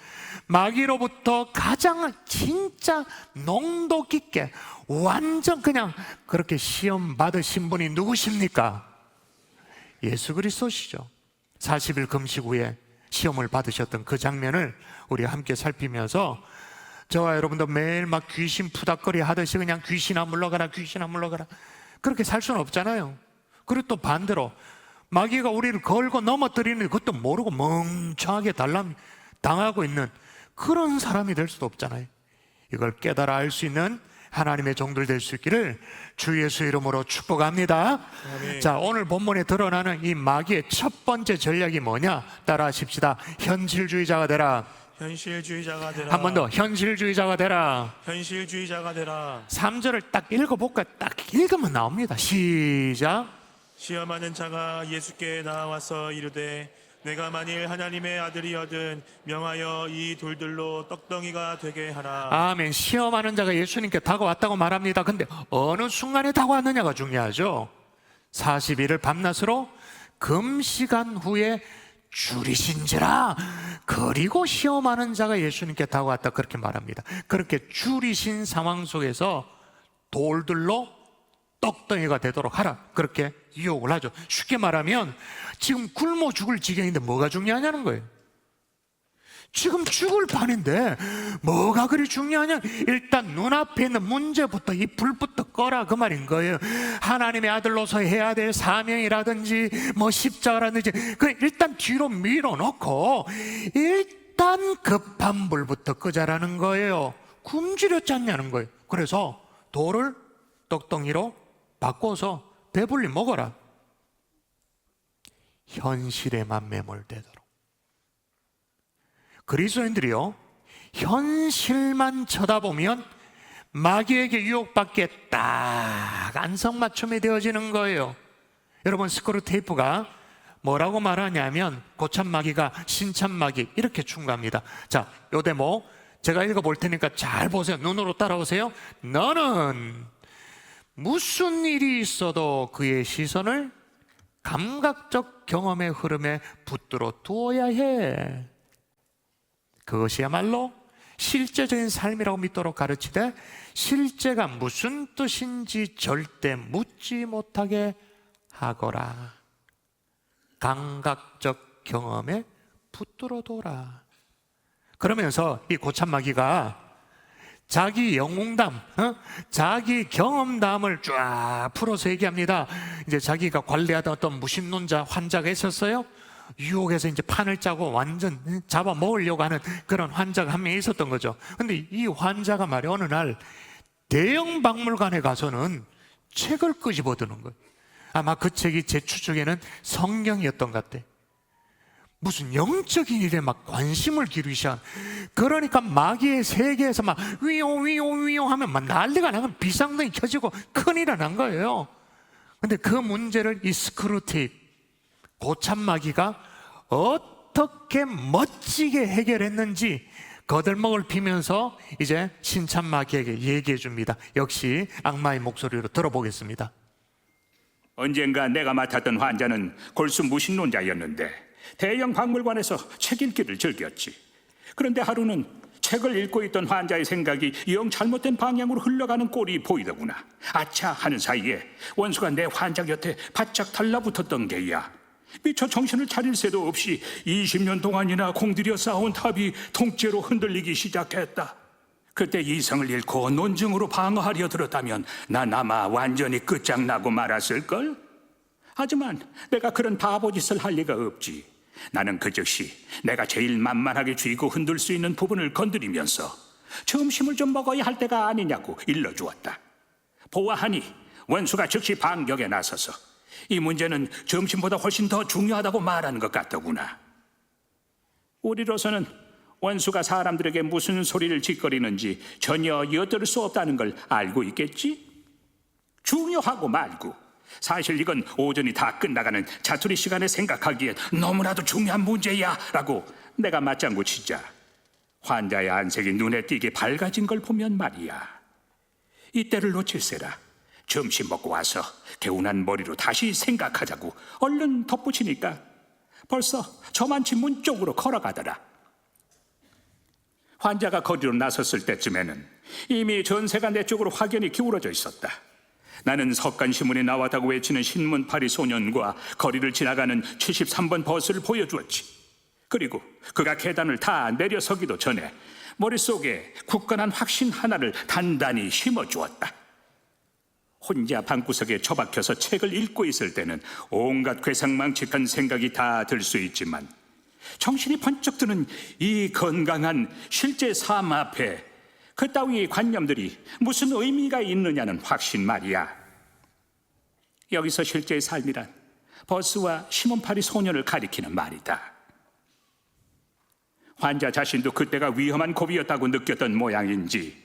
마귀로부터 가장 진짜 농도 깊게 완전 그냥 그렇게 시험 받으신 분이 누구십니까? 예수 그리스도시죠. 40일 금식 후에 시험을 받으셨던 그 장면을 우리가 함께 살피면서, 저와 여러분도 매일 막 귀신 푸닥거리 하듯이 그냥 귀신아 물러가라, 귀신아 물러가라, 그렇게 살 수는 없잖아요. 그리고 또 반대로 마귀가 우리를 걸고 넘어뜨리는 그것도 모르고 멍청하게 당하고 있는 그런 사람이 될 수도 없잖아요. 이걸 깨달아 알 수 있는 하나님의 종들 될 수 있기를 주 예수 이름으로 축복합니다. 아멘. 자, 오늘 본문에 드러나는 이 마귀의 첫 번째 전략이 뭐냐? 따라 하십시다. 현실주의자가 되라. 현실주의자가 되라. 한 번 더. 현실주의자가 되라. 현실주의자가 되라. 3절을 딱 읽어볼까? 딱 읽으면 나옵니다. 시작. 시험하는 자가 예수께 나와서 이르되 내가 만일 하나님의 아들이거든 명하여 이 돌들로 떡덩이가 되게 하라. 아멘. 시험하는 자가 예수님께 다가왔다고 말합니다. 근데 어느 순간에 다가왔느냐가 중요하죠. 40일을 밤낮으로 금시간 후에 줄이신지라. 그리고 시험하는 자가 예수님께 다가왔다, 그렇게 말합니다. 그렇게 줄이신 상황 속에서 돌들로 떡덩이가 되도록 하라, 그렇게 유혹을 하죠. 쉽게 말하면 지금 굶어 죽을 지경인데 뭐가 중요하냐는 거예요. 지금 죽을 판인데 뭐가 그리 중요하냐? 일단 눈앞에 있는 문제부터, 이 불부터 꺼라, 그 말인 거예요. 하나님의 아들로서 해야 될 사명이라든지 뭐 십자가라든지 그 일단 뒤로 밀어놓고 일단 급한 불부터 끄자라는 거예요. 굶주렸지 않냐는 거예요. 그래서 돌을 떡덩이로 바꿔서 배불리 먹어라. 현실에만 매몰되도록. 그리스도인들이요, 현실만 쳐다보면 마귀에게 유혹받게 딱 안성맞춤이 되어지는 거예요. 여러분, 스크루테이프가 뭐라고 말하냐면 고참마귀가 신참마귀 이렇게 충고합니다. 자, 요 대목 제가 읽어볼 테니까 잘 보세요. 눈으로 따라오세요. 너는 무슨 일이 있어도 그의 시선을 감각적 경험의 흐름에 붙들어 두어야 해. 그것이야말로 실제적인 삶이라고 믿도록 가르치되, 실제가 무슨 뜻인지 절대 묻지 못하게 하거라. 감각적 경험에 붙들어 둬라. 그러면서 이 고참마귀가 자기 영웅담, 자기 경험담을 쫙 풀어서 얘기합니다. 이제 자기가 관리하던 어떤 무신론자 환자가 있었어요. 유혹해서 이제 판을 짜고 완전 잡아먹으려고 하는 그런 환자가 한 명 있었던 거죠. 근데 이 환자가 말이야, 어느 날 대형 박물관에 가서는 책을 끄집어드는 거예요. 아마 그 책이 제 추측에는 성경이었던 것 같아. 무슨 영적인 일에 막 관심을 기르시한, 그러니까 마귀의 세계에서 막 위용 하면 막 난리가 나고 비상등이 켜지고 큰일이 난 거예요. 근데 그 문제를 이 스크루테이프 고참마귀가 어떻게 멋지게 해결했는지 거들먹을 피면서 이제 신참마귀에게 얘기해 줍니다. 역시 악마의 목소리로 들어보겠습니다. 언젠가 내가 맡았던 환자는 골수 무신론자였는데 대형 박물관에서 책 읽기를 즐겼지. 그런데 하루는 책을 읽고 있던 환자의 생각이 영 잘못된 방향으로 흘러가는 꼴이 보이더구나. 아차 하는 사이에 원수가 내 환자 곁에 바짝 달라붙었던 게야. 미처 정신을 차릴 새도 없이 20년 동안이나 공들여 쌓아온 탑이 통째로 흔들리기 시작했다. 그때 이성을 잃고 논증으로 방어하려 들었다면 난 아마 완전히 끝장나고 말았을걸? 하지만 내가 그런 바보짓을 할 리가 없지. 나는 그 즉시 내가 제일 만만하게 쥐고 흔들 수 있는 부분을 건드리면서 점심을 좀 먹어야 할 때가 아니냐고 일러주었다. 보아하니 원수가 즉시 반격에 나서서 이 문제는 점심보다 훨씬 더 중요하다고 말하는 것 같더구나. 우리로서는 원수가 사람들에게 무슨 소리를 짓거리는지 전혀 엿들을 수 없다는 걸 알고 있겠지? 중요하고 말고 사실 이건 오전이 다 끝나가는 자투리 시간에 생각하기엔 너무나도 중요한 문제야 라고 내가 맞장구 치자 환자의 안색이 눈에 띄게 밝아진 걸 보면 말이야, 이때를 놓칠세라. 점심 먹고 와서 개운한 머리로 다시 생각하자고 얼른 덧붙이니까 벌써 저만치 문 쪽으로 걸어가더라. 환자가 거리로 나섰을 때쯤에는 이미 전세가 내 쪽으로 확연히 기울어져 있었다. 나는 석간신문에 나왔다고 외치는 신문파리 소년과 거리를 지나가는 73번 버스를 보여주었지. 그리고 그가 계단을 다 내려서기도 전에 머릿속에 굳건한 확신 하나를 단단히 심어주었다. 혼자 방구석에 처박혀서 책을 읽고 있을 때는 온갖 괴상망측한 생각이 다 들 수 있지만 정신이 번쩍 드는 이 건강한 실제 삶 앞에 그따위 관념들이 무슨 의미가 있느냐는 확신 말이야. 여기서 실제의 삶이란 버스와 신문파리 소년을 가리키는 말이다. 환자 자신도 그때가 위험한 고비였다고 느꼈던 모양인지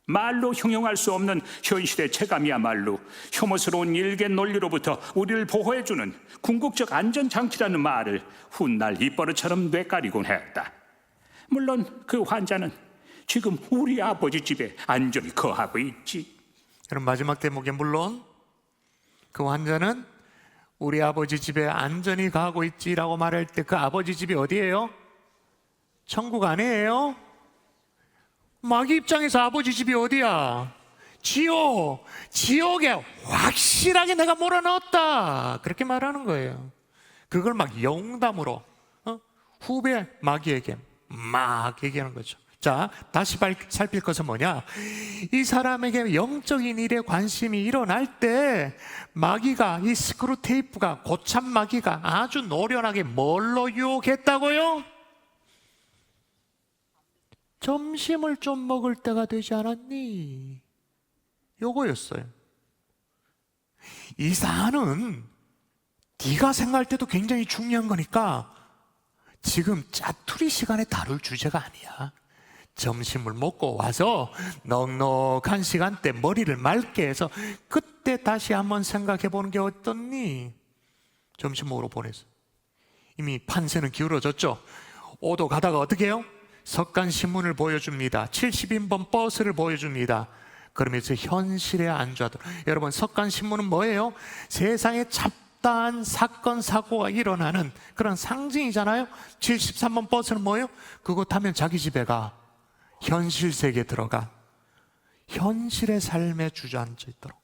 말로 형용할 수 없는 현실의 체감이야말로 혐오스러운 일개 논리로부터 우리를 보호해주는 궁극적 안전장치라는 말을 훗날 입버릇처럼 뇌까리곤 했다. 물론 그 환자는 지금 우리 아버지 집에 안전히 거하고 있지. 그럼 마지막 대목에 물론 그 환자는 우리 아버지 집에 안전히 가고 있지라고 말할 때 그 아버지 집이 어디예요? 천국 아니에요? 마귀 입장에서 아버지 집이 어디야? 지옥! 지옥에 확실하게 내가 몰아넣었다! 그렇게 말하는 거예요. 그걸 막 영담으로 후배 마귀에게 막 얘기하는 거죠. 자, 다시 살필 것은 뭐냐? 이 사람에게 영적인 일에 관심이 일어날 때 마귀가, 이 스크루테이프가, 고참 마귀가 아주 노련하게 뭘로 유혹했다고요? 점심을 좀 먹을 때가 되지 않았니? 요거였어요. 이 사안은 네가 생각할 때도 굉장히 중요한 거니까 지금 짜투리 시간에 다룰 주제가 아니야. 점심을 먹고 와서 넉넉한 시간대 머리를 맑게 해서 그때 다시 한번 생각해 보는 게 어떻니? 점심 먹으러 보냈어. 이미 판세는 기울어졌죠. 오도 가다가 어떻게 해요? 석간신문을 보여줍니다. 70인번 버스를 보여줍니다. 그러면서 현실에 안주하도록. 여러분, 석간신문은 뭐예요? 세상에 잡다한 사건 사고가 일어나는 그런 상징이잖아요. 73번 버스는 뭐예요? 그거 타면 자기 집에 가. 현실 세계에 들어가. 현실의 삶에 주저앉아 있도록.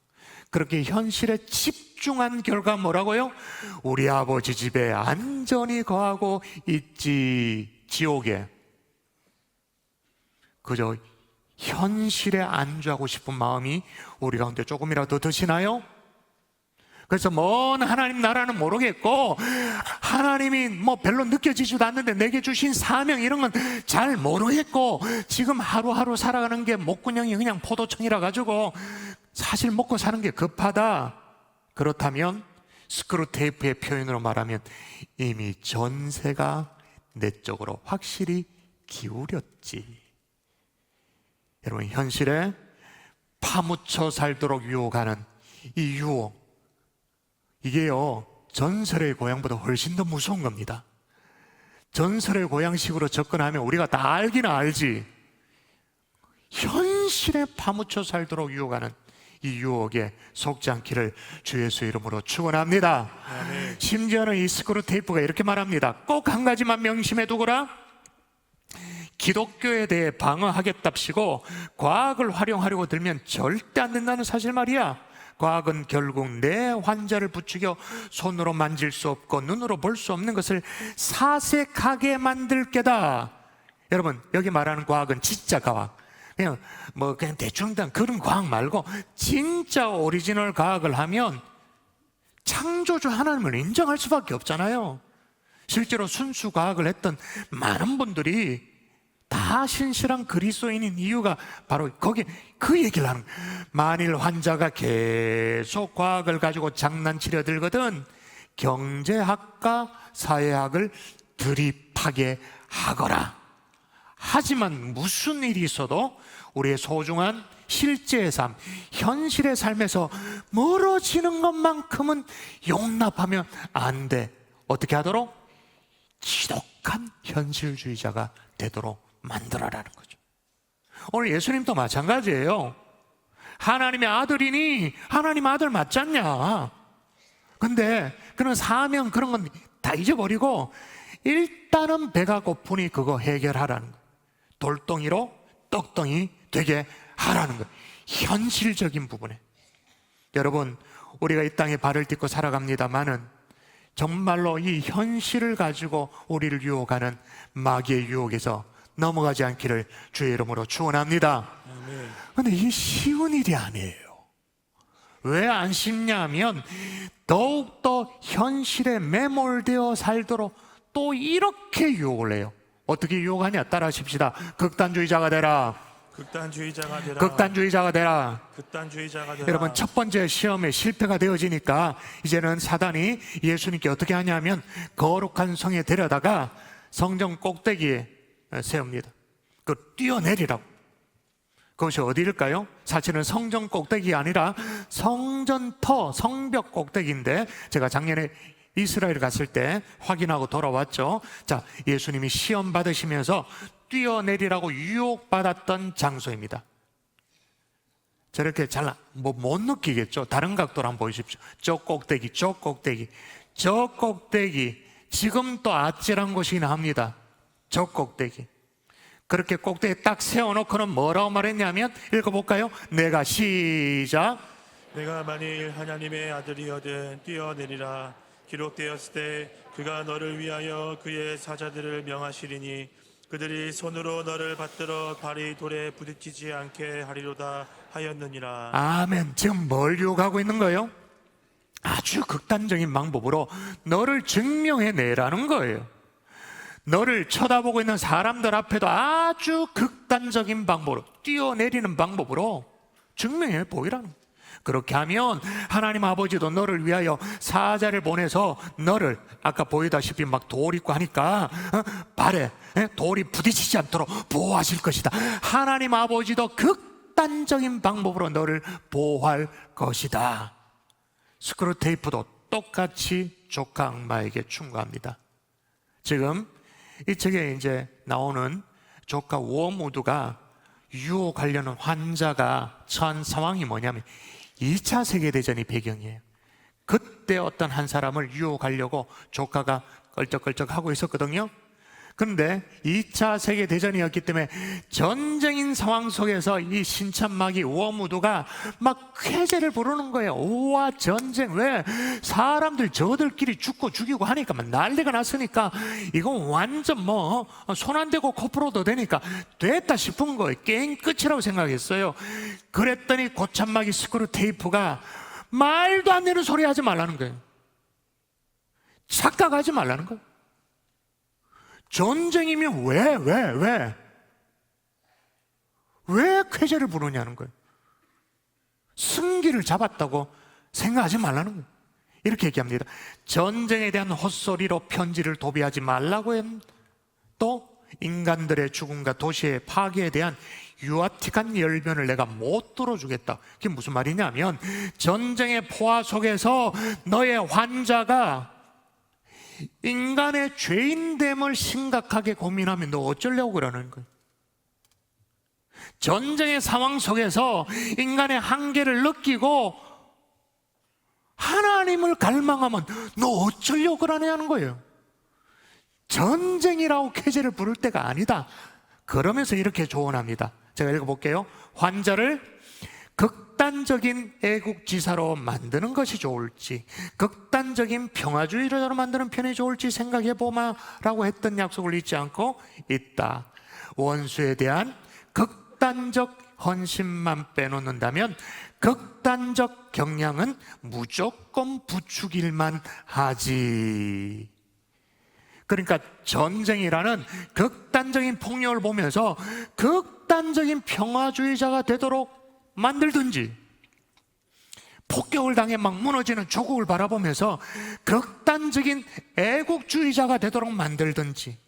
그렇게 현실에 집중한 결과 뭐라고요? 우리 아버지 집에 안전히 거하고 있지. 지옥에. 그저 현실에 안주하고 싶은 마음이 우리 가운데 조금이라도 드시나요? 그래서 먼 하나님 나라는 모르겠고 하나님이 뭐 별로 느껴지지도 않는데 내게 주신 사명 이런 건 잘 모르겠고 지금 하루하루 살아가는 게 목구멍이 그냥 포도청이라 가지고 사실 먹고 사는 게 급하다. 그렇다면 스크루테이프의 표현으로 말하면 이미 전세가 내 쪽으로 확실히 기울였지. 여러분, 현실에 파묻혀 살도록 유혹하는 이 유혹, 이게요 전설의 고향보다 훨씬 더 무서운 겁니다. 전설의 고향식으로 접근하면 우리가 다 알기는 알지. 현실에 파묻혀 살도록 유혹하는 이 유혹에 속지 않기를 주 예수의 이름으로 축원합니다. 심지어는 이 스크루테이프가 이렇게 말합니다. 꼭 한 가지만 명심해 두거라. 기독교에 대해 방어하겠답시고 과학을 활용하려고 들면 절대 안 된다는 사실 말이야. 과학은 결국 내 환자를 부추겨 손으로 만질 수 없고 눈으로 볼 수 없는 것을 사색하게 만들 게다. 여러분, 여기 말하는 과학은 진짜 과학, 그냥 대충 그런 과학 말고 진짜 오리지널 과학을 하면 창조주 하나님을 인정할 수밖에 없잖아요. 실제로 순수 과학을 했던 많은 분들이 다 신실한 그리스도인인 이유가 바로 거기 그 얘기를 하는 거예요. 만일 환자가 계속 과학을 가지고 장난치려 들거든 경제학과 사회학을 드립하게 하거라. 하지만 무슨 일이 있어도 우리의 소중한 실제의 삶, 현실의 삶에서 멀어지는 것만큼은 용납하면 안 돼. 어떻게 하도록? 지독한 현실주의자가 되도록 만들어라는 거죠. 오늘 예수님도 마찬가지예요. 하나님의 아들이니 하나님 아들 맞지 않냐? 근데 그런 사명 그런 건 다 잊어버리고 일단은 배가 고프니 그거 해결하라는 거예요. 돌덩이로 떡덩이 되게 하라는 거예요. 현실적인 부분에. 여러분, 우리가 이 땅에 발을 딛고 살아갑니다마는 정말로 이 현실을 가지고 우리를 유혹하는 마귀의 유혹에서 넘어가지 않기를 주의 이름으로 축원합니다. 그런데 이게 쉬운 일이 아니에요. 왜 안 쉽냐면 더욱더 현실에 매몰되어 살도록 또 이렇게 유혹을 해요. 어떻게 유혹하냐? 따라하십시다. 극단주의자가 되라. 극단주의자가 되라. 극단주의자가 되라. 극단주의자가 되라. 여러분, 첫 번째 시험에 실패가 되어지니까 이제는 사단이 예수님께 어떻게 하냐면 거룩한 성에 데려다가 성전 꼭대기에 세웁니다. 그 뛰어내리라고. 그것이 어디일까요? 사실은 성전 꼭대기가 아니라 성전터, 성벽 꼭대기인데 제가 작년에 이스라엘 갔을 때 확인하고 돌아왔죠. 자, 예수님이 시험 받으시면서 뛰어내리라고 유혹받았던 장소입니다. 저렇게 잘 못 느끼겠죠? 다른 각도로 한번 보십시오. 저 꼭대기, 저 꼭대기, 저 꼭대기. 지금 또 아찔한 곳이긴 합니다. 저 꼭대기. 그렇게 꼭대기에 딱 세워놓고는 뭐라고 말했냐면 읽어볼까요? 내가 시작. 내가 만일 하나님의 아들이거든 뛰어내리라. 기록되었을 때 그가 너를 위하여 그의 사자들을 명하시리니 그들이 손으로 너를 받들어 발이 돌에 부딪히지 않게 하리로다 하였느니라. 아멘. 지금 뭘 유혹하고 있는 거예요? 아주 극단적인 방법으로 너를 증명해내라는 거예요. 너를 쳐다보고 있는 사람들 앞에도 아주 극단적인 방법으로, 뛰어내리는 방법으로 증명해 보이라는 거예요. 그렇게 하면 하나님 아버지도 너를 위하여 사자를 보내서 너를 아까 보이다시피 막 돌 있고 하니까 발에 돌이 부딪히지 않도록 보호하실 것이다. 하나님 아버지도 극단적인 방법으로 너를 보호할 것이다. 스크루테이프도 똑같이 조카 악마에게 충고합니다. 지금 이 책에 이제 나오는 조카 워무드가 유혹하려는 환자가 처한 상황이 뭐냐면 2차 세계대전이 배경이에요. 그때 어떤 한 사람을 유혹하려고 조카가 끌적끌적하고 있었거든요. 그런데 2차 세계대전이었기 때문에 전쟁인 상황 속에서 이 신참마귀 워무드가 막 쾌재를 부르는 거예요. 우와, 전쟁. 왜? 사람들 저들끼리 죽고 죽이고 하니까 막 난리가 났으니까 이건 완전 뭐 손 안 대고 코프로도 되니까 됐다 싶은 거예요. 게임 끝이라고 생각했어요. 그랬더니 고참마귀 스크루테이프가 말도 안 되는 소리 하지 말라는 거예요. 착각하지 말라는 거예요. 전쟁이면 왜 쾌재를 부르냐는 거예요. 승기를 잡았다고 생각하지 말라는 거예요. 이렇게 얘기합니다. 전쟁에 대한 헛소리로 편지를 도배하지 말라고 했. 또 인간들의 죽음과 도시의 파괴에 대한 유아틱한 열변을 내가 못 들어주겠다. 그게 무슨 말이냐면 전쟁의 포화 속에서 너의 환자가 인간의 죄인됨을 심각하게 고민하면 너 어쩌려고 그러는 거예요? 전쟁의 상황 속에서 인간의 한계를 느끼고 하나님을 갈망하면 너 어쩌려고 그러냐는 거예요. 전쟁이라고 쾌재를 부를 때가 아니다. 그러면서 이렇게 조언합니다. 제가 읽어볼게요. 환자를 극단적인 애국지사로 만드는 것이 좋을지 극단적인 평화주의자로 만드는 편이 좋을지 생각해보마라고 했던 약속을 잊지 않고 있다. 원수에 대한 극단적 헌신만 빼놓는다면 극단적 경향은 무조건 부추길만 하지. 그러니까 전쟁이라는 극단적인 폭력을 보면서 극단적인 평화주의자가 되도록 만들든지, 폭격을 당해 막 무너지는 조국을 바라보면서 극단적인 애국주의자가 되도록 만들든지,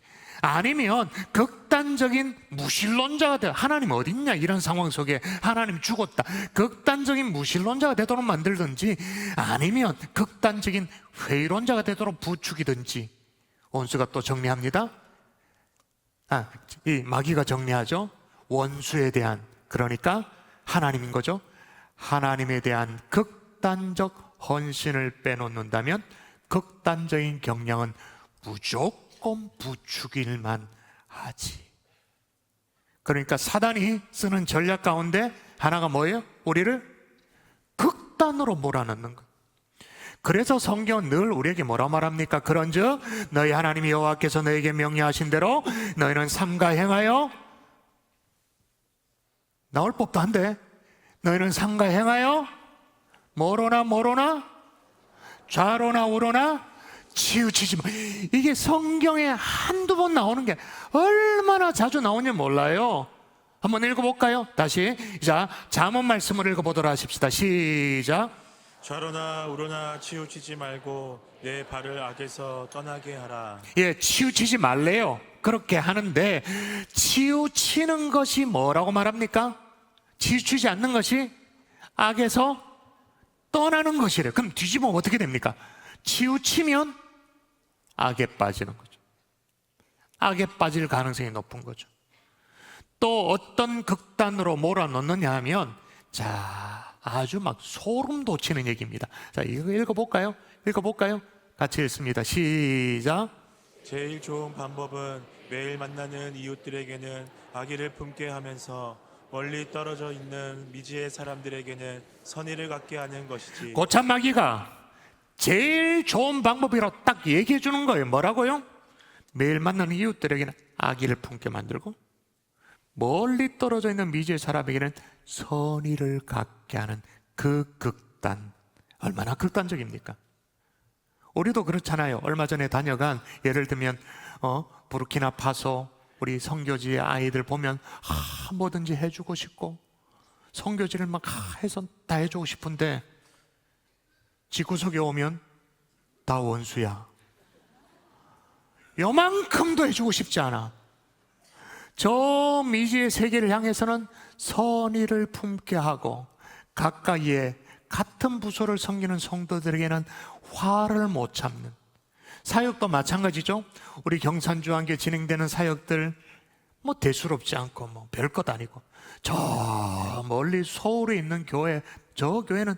아니면 극단적인 무신론자가 돼. 하나님 어딨냐 이런 상황 속에 하나님 죽었다, 극단적인 무신론자가 되도록 만들든지, 아니면 극단적인 회의론자가 되도록 부추기든지. 원수가 또 정리합니다. 이 마귀가 정리하죠. 원수에 대한, 그러니까 하나님인 거죠. 하나님에 대한 극단적 헌신을 빼놓는다면 극단적인 경향은 무조건 부추길만 하지. 그러니까 사단이 쓰는 전략 가운데 하나가 뭐예요? 우리를 극단으로 몰아넣는 것. 그래서 성경은 늘 우리에게 뭐라 말합니까? 그런즉 너희 하나님 여호와께서 너에게 명령하신 대로 너희는 삼가 행하여, 나올 법도 한데, 너희는 삼가 행하여 뭐로나 좌로나 우로나 치우치지 마. 이게 성경에 한두 번 나오는 게 얼마나 자주 나오는지 몰라요. 한번 읽어볼까요? 다시. 자, 잠언 말씀을 읽어보도록 하십시다. 시작. 좌로나 우로나 치우치지 말고 내 발을 악에서 떠나게 하라. 예, 치우치지 말래요. 그렇게 하는데 치우치는 것이 뭐라고 말합니까? 치우치지 않는 것이 악에서 떠나는 것이래. 그럼 뒤집으면 어떻게 됩니까? 치우치면 악에 빠지는 거죠. 악에 빠질 가능성이 높은 거죠. 또 어떤 극단으로 몰아넣느냐 하면, 자, 아주 막 소름 돋치는 얘기입니다. 자, 이거 읽어볼까요? 같이 읽습니다. 시작. 제일 좋은 방법은 매일 만나는 이웃들에게는 악의를 품게 하면서 멀리 떨어져 있는 미지의 사람들에게는 선의를 갖게 하는 것이지. 고참마귀가 제일 좋은 방법이라고 딱 얘기해 주는 거예요. 뭐라고요? 매일 만나는 이웃들에게는 악의를 품게 만들고 멀리 떨어져 있는 미지의 사람에게는 선의를 갖게 하는 그 극단, 얼마나 극단적입니까? 우리도 그렇잖아요. 얼마 전에 다녀간, 예를 들면 부르키나파소 우리 선교지의 아이들 보면 뭐든지 해주고 싶고 선교지를 막 해서 다 해주고 싶은데 집구석에 오면 다 원수야. 요만큼도 해주고 싶지 않아. 저 미지의 세계를 향해서는 선의를 품게 하고 가까이에 같은 부서를 섬기는 성도들에게는 화를 못 참는, 사역도 마찬가지죠. 우리 경산주와 함께 진행되는 사역들 뭐 대수롭지 않고 뭐 별것 아니고, 저 멀리 서울에 있는 교회, 저 교회는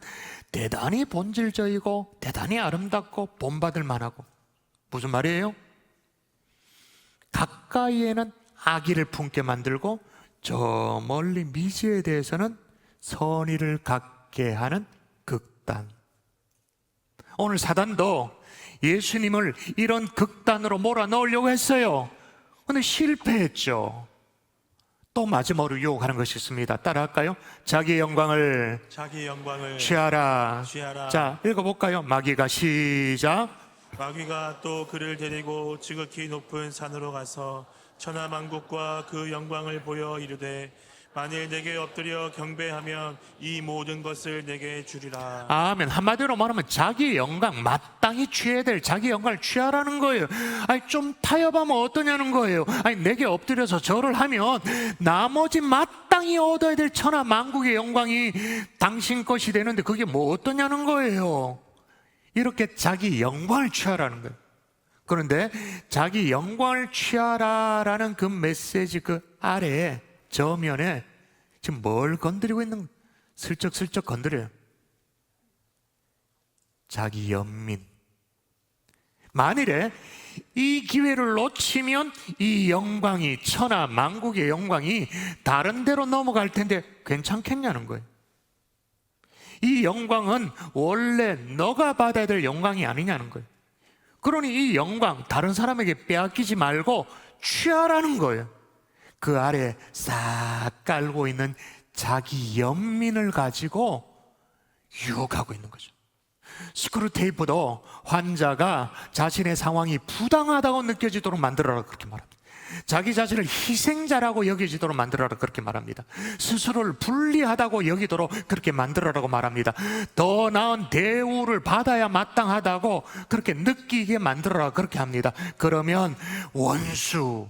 대단히 본질적이고 대단히 아름답고 본받을 만하고, 무슨 말이에요? 가까이에는 악의를 품게 만들고 저 멀리 미지에 대해서는 선의를 갖게 하는 극단. 오늘 사단도 예수님을 이런 극단으로 몰아넣으려고 했어요. 근데 실패했죠. 또 마지막으로 유혹하는 것이 있습니다. 따라할까요? 자기의 영광을 취하라. 자, 읽어볼까요? 마귀가, 시작. 마귀가 또 그를 데리고 지극히 높은 산으로 가서 천하만국과 그 영광을 보여 이르되 만일 내게 엎드려 경배하면 이 모든 것을 내게 주리라. 아멘. 한마디로 말하면 자기 영광, 마땅히 취해야 될 자기 영광을 취하라는 거예요. 아니, 좀 타협하면 어떠냐는 거예요. 아니, 내게 엎드려서 절을 하면 나머지 마땅히 얻어야 될 천하만국의 영광이 당신 것이 되는데 그게 뭐 어떠냐는 거예요. 이렇게 자기 영광을 취하라는 거예요. 그런데 자기 영광을 취하라라는 그 메시지 그 아래에, 저면에 지금 뭘 건드리고 있는 거예요? 슬쩍슬쩍 건드려요. 자기 연민. 만일에 이 기회를 놓치면 이 영광이, 천하 만국의 영광이 다른 데로 넘어갈 텐데 괜찮겠냐는 거예요. 이 영광은 원래 너가 받아야 될 영광이 아니냐는 거예요. 그러니 이 영광 다른 사람에게 빼앗기지 말고 취하라는 거예요. 그 아래 싹 깔고 있는 자기 연민을 가지고 유혹하고 있는 거죠. 스크루테이프도 환자가 자신의 상황이 부당하다고 느껴지도록 만들어라 그렇게 말합니다. 자기 자신을 희생자라고 여겨지도록 만들어라 그렇게 말합니다. 스스로를 불리하다고 여기도록 그렇게 만들어라고 말합니다. 더 나은 대우를 받아야 마땅하다고 그렇게 느끼게 만들어라 그렇게 합니다. 그러면 원수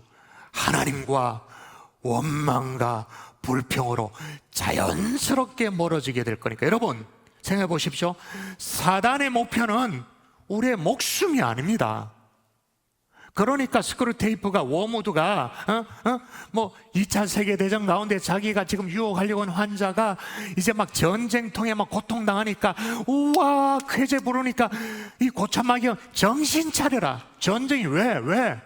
하나님과 원망과 불평으로 자연스럽게 멀어지게 될 거니까, 여러분 생각해 보십시오. 사단의 목표는 우리의 목숨이 아닙니다. 그러니까 스크루테이프가, 워무드가 뭐 2차 세계대전 가운데 자기가 지금 유혹하려고 하는 환자가 이제 막 전쟁통에 막 고통당하니까 우와 쾌재 부르니까 이 고참마귀가 정신 차려라. 전쟁이 왜?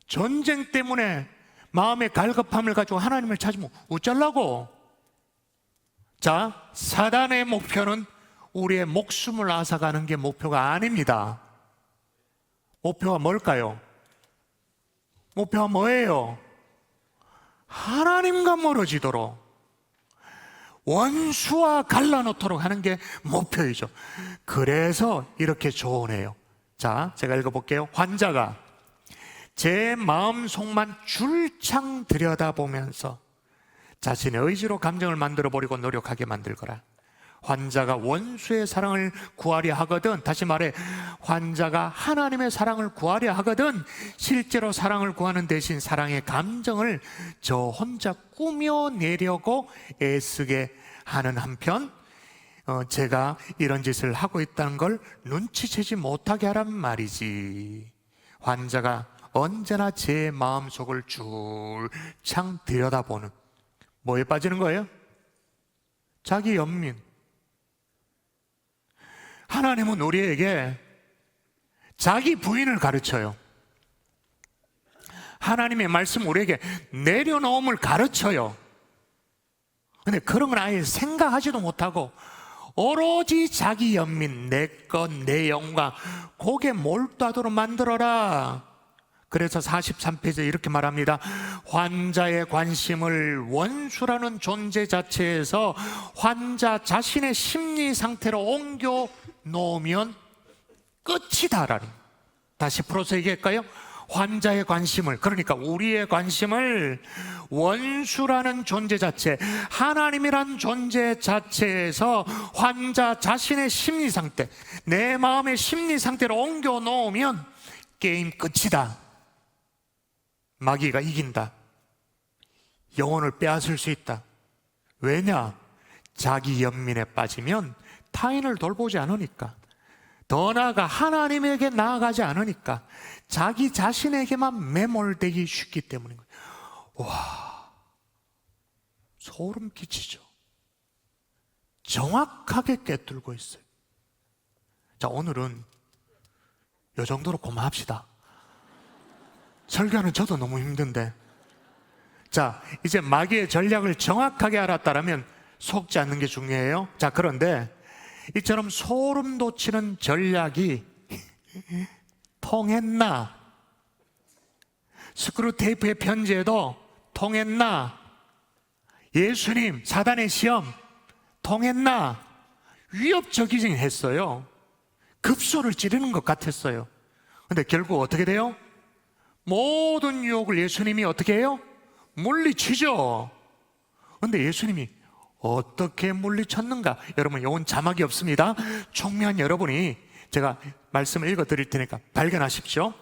전쟁 때문에 마음의 갈급함을 가지고 하나님을 찾으면 어쩌려고? 자, 사단의 목표는 우리의 목숨을 앗아가는 게 목표가 아닙니다. 목표가 뭘까요? 목표가 뭐예요? 하나님과 멀어지도록, 원수와 갈라놓도록 하는 게 목표이죠. 그래서 이렇게 조언해요. 자, 제가 읽어볼게요. 환자가 제 마음속만 줄창 들여다보면서 자신의 의지로 감정을 만들어버리고 노력하게 만들거라. 환자가 원수의 사랑을 구하려 하거든, 다시 말해 환자가 하나님의 사랑을 구하려 하거든 실제로 사랑을 구하는 대신 사랑의 감정을 저 혼자 꾸며내려고 애쓰게 하는 한편 제가 이런 짓을 하고 있다는 걸 눈치채지 못하게 하란 말이지. 환자가 언제나 제 마음속을 줄창 들여다보는, 뭐에 빠지는 거예요? 자기 연민. 하나님은 우리에게 자기 부인을 가르쳐요. 하나님의 말씀 우리에게 내려놓음을 가르쳐요. 근데 그런 건 아예 생각하지도 못하고 오로지 자기 연민, 내 것, 내 영광, 거기에 몰두하도록 만들어라. 그래서 43페이지에 이렇게 말합니다. 환자의 관심을 원수라는 존재 자체에서 환자 자신의 심리 상태로 옮겨 놓으면 끝이다라는. 다시 풀어서 얘기할까요? 환자의 관심을, 그러니까 우리의 관심을 원수라는 존재 자체, 하나님이란 존재 자체에서 환자 자신의 심리 상태, 내 마음의 심리 상태로 옮겨 놓으면 게임 끝이다. 마귀가 이긴다. 영혼을 빼앗을 수 있다. 왜냐? 자기 연민에 빠지면 타인을 돌보지 않으니까, 더 나아가 하나님에게 나아가지 않으니까, 자기 자신에게만 매몰되기 쉽기 때문인 거예요. 와, 소름 끼치죠. 정확하게 꿰뚫고 있어요. 자, 오늘은 이 정도로 고마합시다. 설교하는 저도 너무 힘든데. 자, 이제 마귀의 전략을 정확하게 알았다면 속지 않는 게 중요해요. 자, 그런데 이처럼 소름 돋치는 전략이 통했나? 스크루테이프의 편지에도 통했나? 예수님, 사단의 시험 통했나? 위협적이긴 했어요. 급소를 찌르는 것 같았어요. 근데 결국 어떻게 돼요? 모든 유혹을 예수님이 어떻게 해요? 물리치죠. 근데 예수님이 어떻게 물리쳤는가? 여러분, 이건 자막이 없습니다. 총명한 여러분이 제가 말씀을 읽어 드릴 테니까 발견하십시오.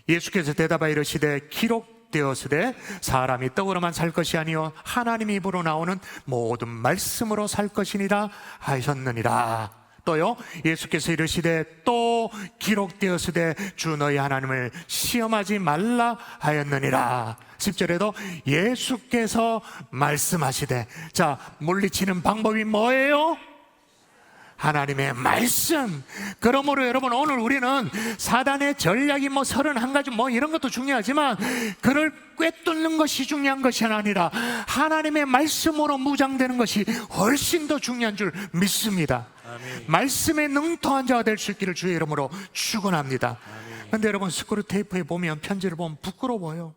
예수께서 대답하여 이르시되 기록되었으되 사람이 떡으로만 살 것이 아니요 하나님 입으로 나오는 모든 말씀으로 살 것이니라 하셨느니라. 또요, 예수께서 이르시되 또 기록되었으되 주 너희 하나님을 시험하지 말라 하였느니라. 10절에도 예수께서 말씀하시되. 자, 물리치는 방법이 뭐예요? 하나님의 말씀. 그러므로 여러분, 오늘 우리는 사단의 전략이 31가지 이런 것도 중요하지만 그를 꿰뚫는 것이 중요한 것이 아니라 하나님의 말씀으로 무장되는 것이 훨씬 더 중요한 줄 믿습니다. 아멘. 말씀에 능통한 자가 될 수 있기를 주의 이름으로 축원합니다. 그런데 여러분, 스크루테이프에 보면, 편지를 보면 부끄러워요.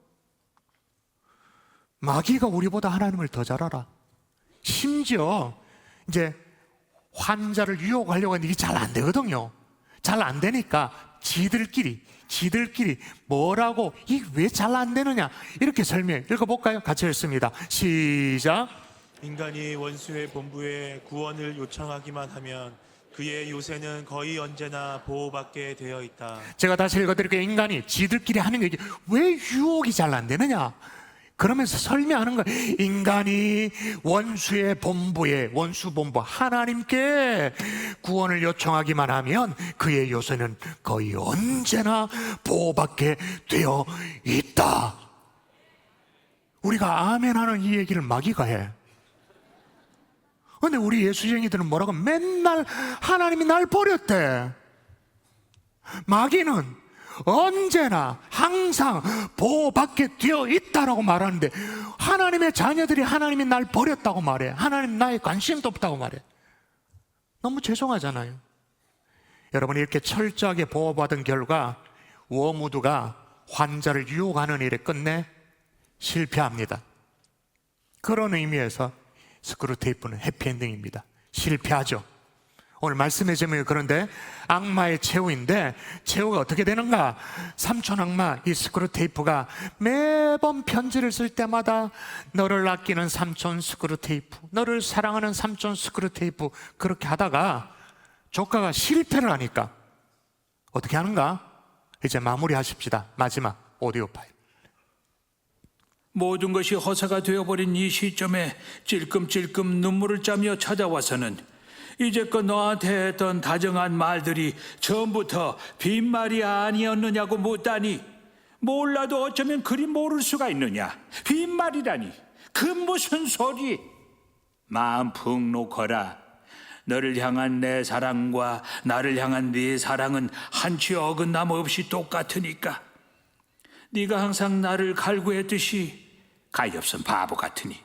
마귀가 우리보다 하나님을 더 잘 알아. 심지어 이제 환자를 유혹하려고 하는데 이게 잘 안 되거든요. 잘 안 되니까 지들끼리 뭐라고, 이게 왜 잘 안 되느냐, 이렇게 설명해. 읽어볼까요? 같이 읽습니다. 시작. 인간이 원수의 본부에 구원을 요청하기만 하면 그의 요새는 거의 언제나 보호받게 되어 있다. 제가 다시 읽어드릴게요. 인간이 지들끼리 하는 얘기, 왜 유혹이 잘 안 되느냐, 그러면서 설명하는 거예요. 인간이 원수의 본부에, 원수 본부 하나님께 구원을 요청하기만 하면 그의 요새는 거의 언제나 보호받게 되어 있다. 우리가 아멘하는 이 얘기를 마귀가 해. 근데 우리 예수쟁이들은 뭐라고? 맨날 하나님이 날 버렸대. 마귀는 언제나 항상 보호받게 되어 있다라고 말하는데, 하나님의 자녀들이 하나님이 날 버렸다고 말해. 하나님 나의 관심도 없다고 말해. 너무 죄송하잖아요. 여러분, 이렇게 철저하게 보호받은 결과 워무드가 환자를 유혹하는 일에 끝내 실패합니다. 그런 의미에서 스크루테이프는 해피엔딩입니다. 실패하죠. 오늘 말씀의 제목이 그런데 악마의 최후인데, 최후가 어떻게 되는가? 삼촌 악마, 이 스크루테이프가 매번 편지를 쓸 때마다 너를 아끼는 삼촌 스크루테이프, 너를 사랑하는 삼촌 스크루테이프, 그렇게 하다가 조카가 실패를 하니까 어떻게 하는가? 이제 마무리하십시다. 마지막 오디오 파일. 모든 것이 허사가 되어버린 이 시점에 찔끔찔끔 눈물을 짜며 찾아와서는 이제껏 너한테 했던 다정한 말들이 전부터 빈말이 아니었느냐고 묻다니, 몰라도 어쩌면 그리 모를 수가 있느냐. 빈말이라니, 그 무슨 소리. 마음 푹 놓거라. 너를 향한 내 사랑과 나를 향한 네 사랑은 한치 어긋남 없이 똑같으니까. 네가 항상 나를 갈구했듯이, 가엾은 바보 같으니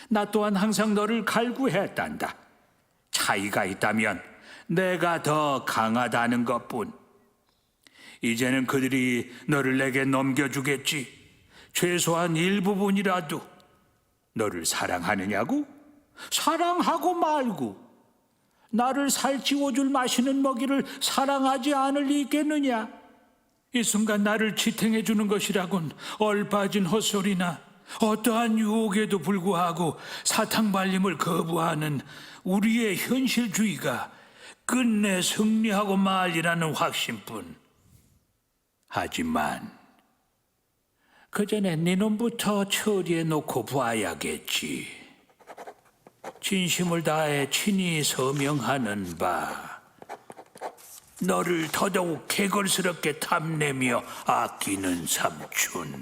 나 또한 항상 너를 갈구했단다. 차이가 있다면 내가 더 강하다는 것뿐. 이제는 그들이 너를 내게 넘겨주겠지. 최소한 일부분이라도. 너를 사랑하느냐고? 사랑하고 말고. 나를 살찌워줄 맛있는 먹이를 사랑하지 않을 리 있겠느냐? 이 순간 나를 지탱해 주는 것이라곤 얼빠진 헛소리나 어떠한 유혹에도 불구하고 사탕발림을 거부하는 우리의 현실주의가 끝내 승리하고 말이라는 확신뿐. 하지만 그 전에 네 놈부터 처리해 놓고 봐야겠지. 진심을 다해 친히 서명하는 바 너를 더더욱 개걸스럽게 탐내며 아끼는 삼촌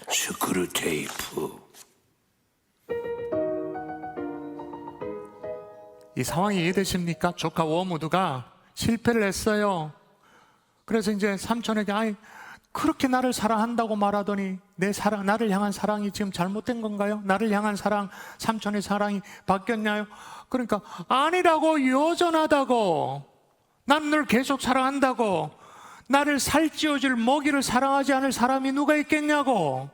스크루테이프. 이 상황이 이해되십니까? 조카 워무드가 실패를 했어요. 그래서 이제 삼촌에게 아이 그렇게 나를 사랑한다고 말하더니 나를 향한 사랑이 지금 잘못된 건가요? 나를 향한 사랑, 삼촌의 사랑이 바뀌었나요? 그러니까 아니라고, 여전하다고. 난 널 계속 사랑한다고. 나를 살찌워줄 먹이를 사랑하지 않을 사람이 누가 있겠냐고.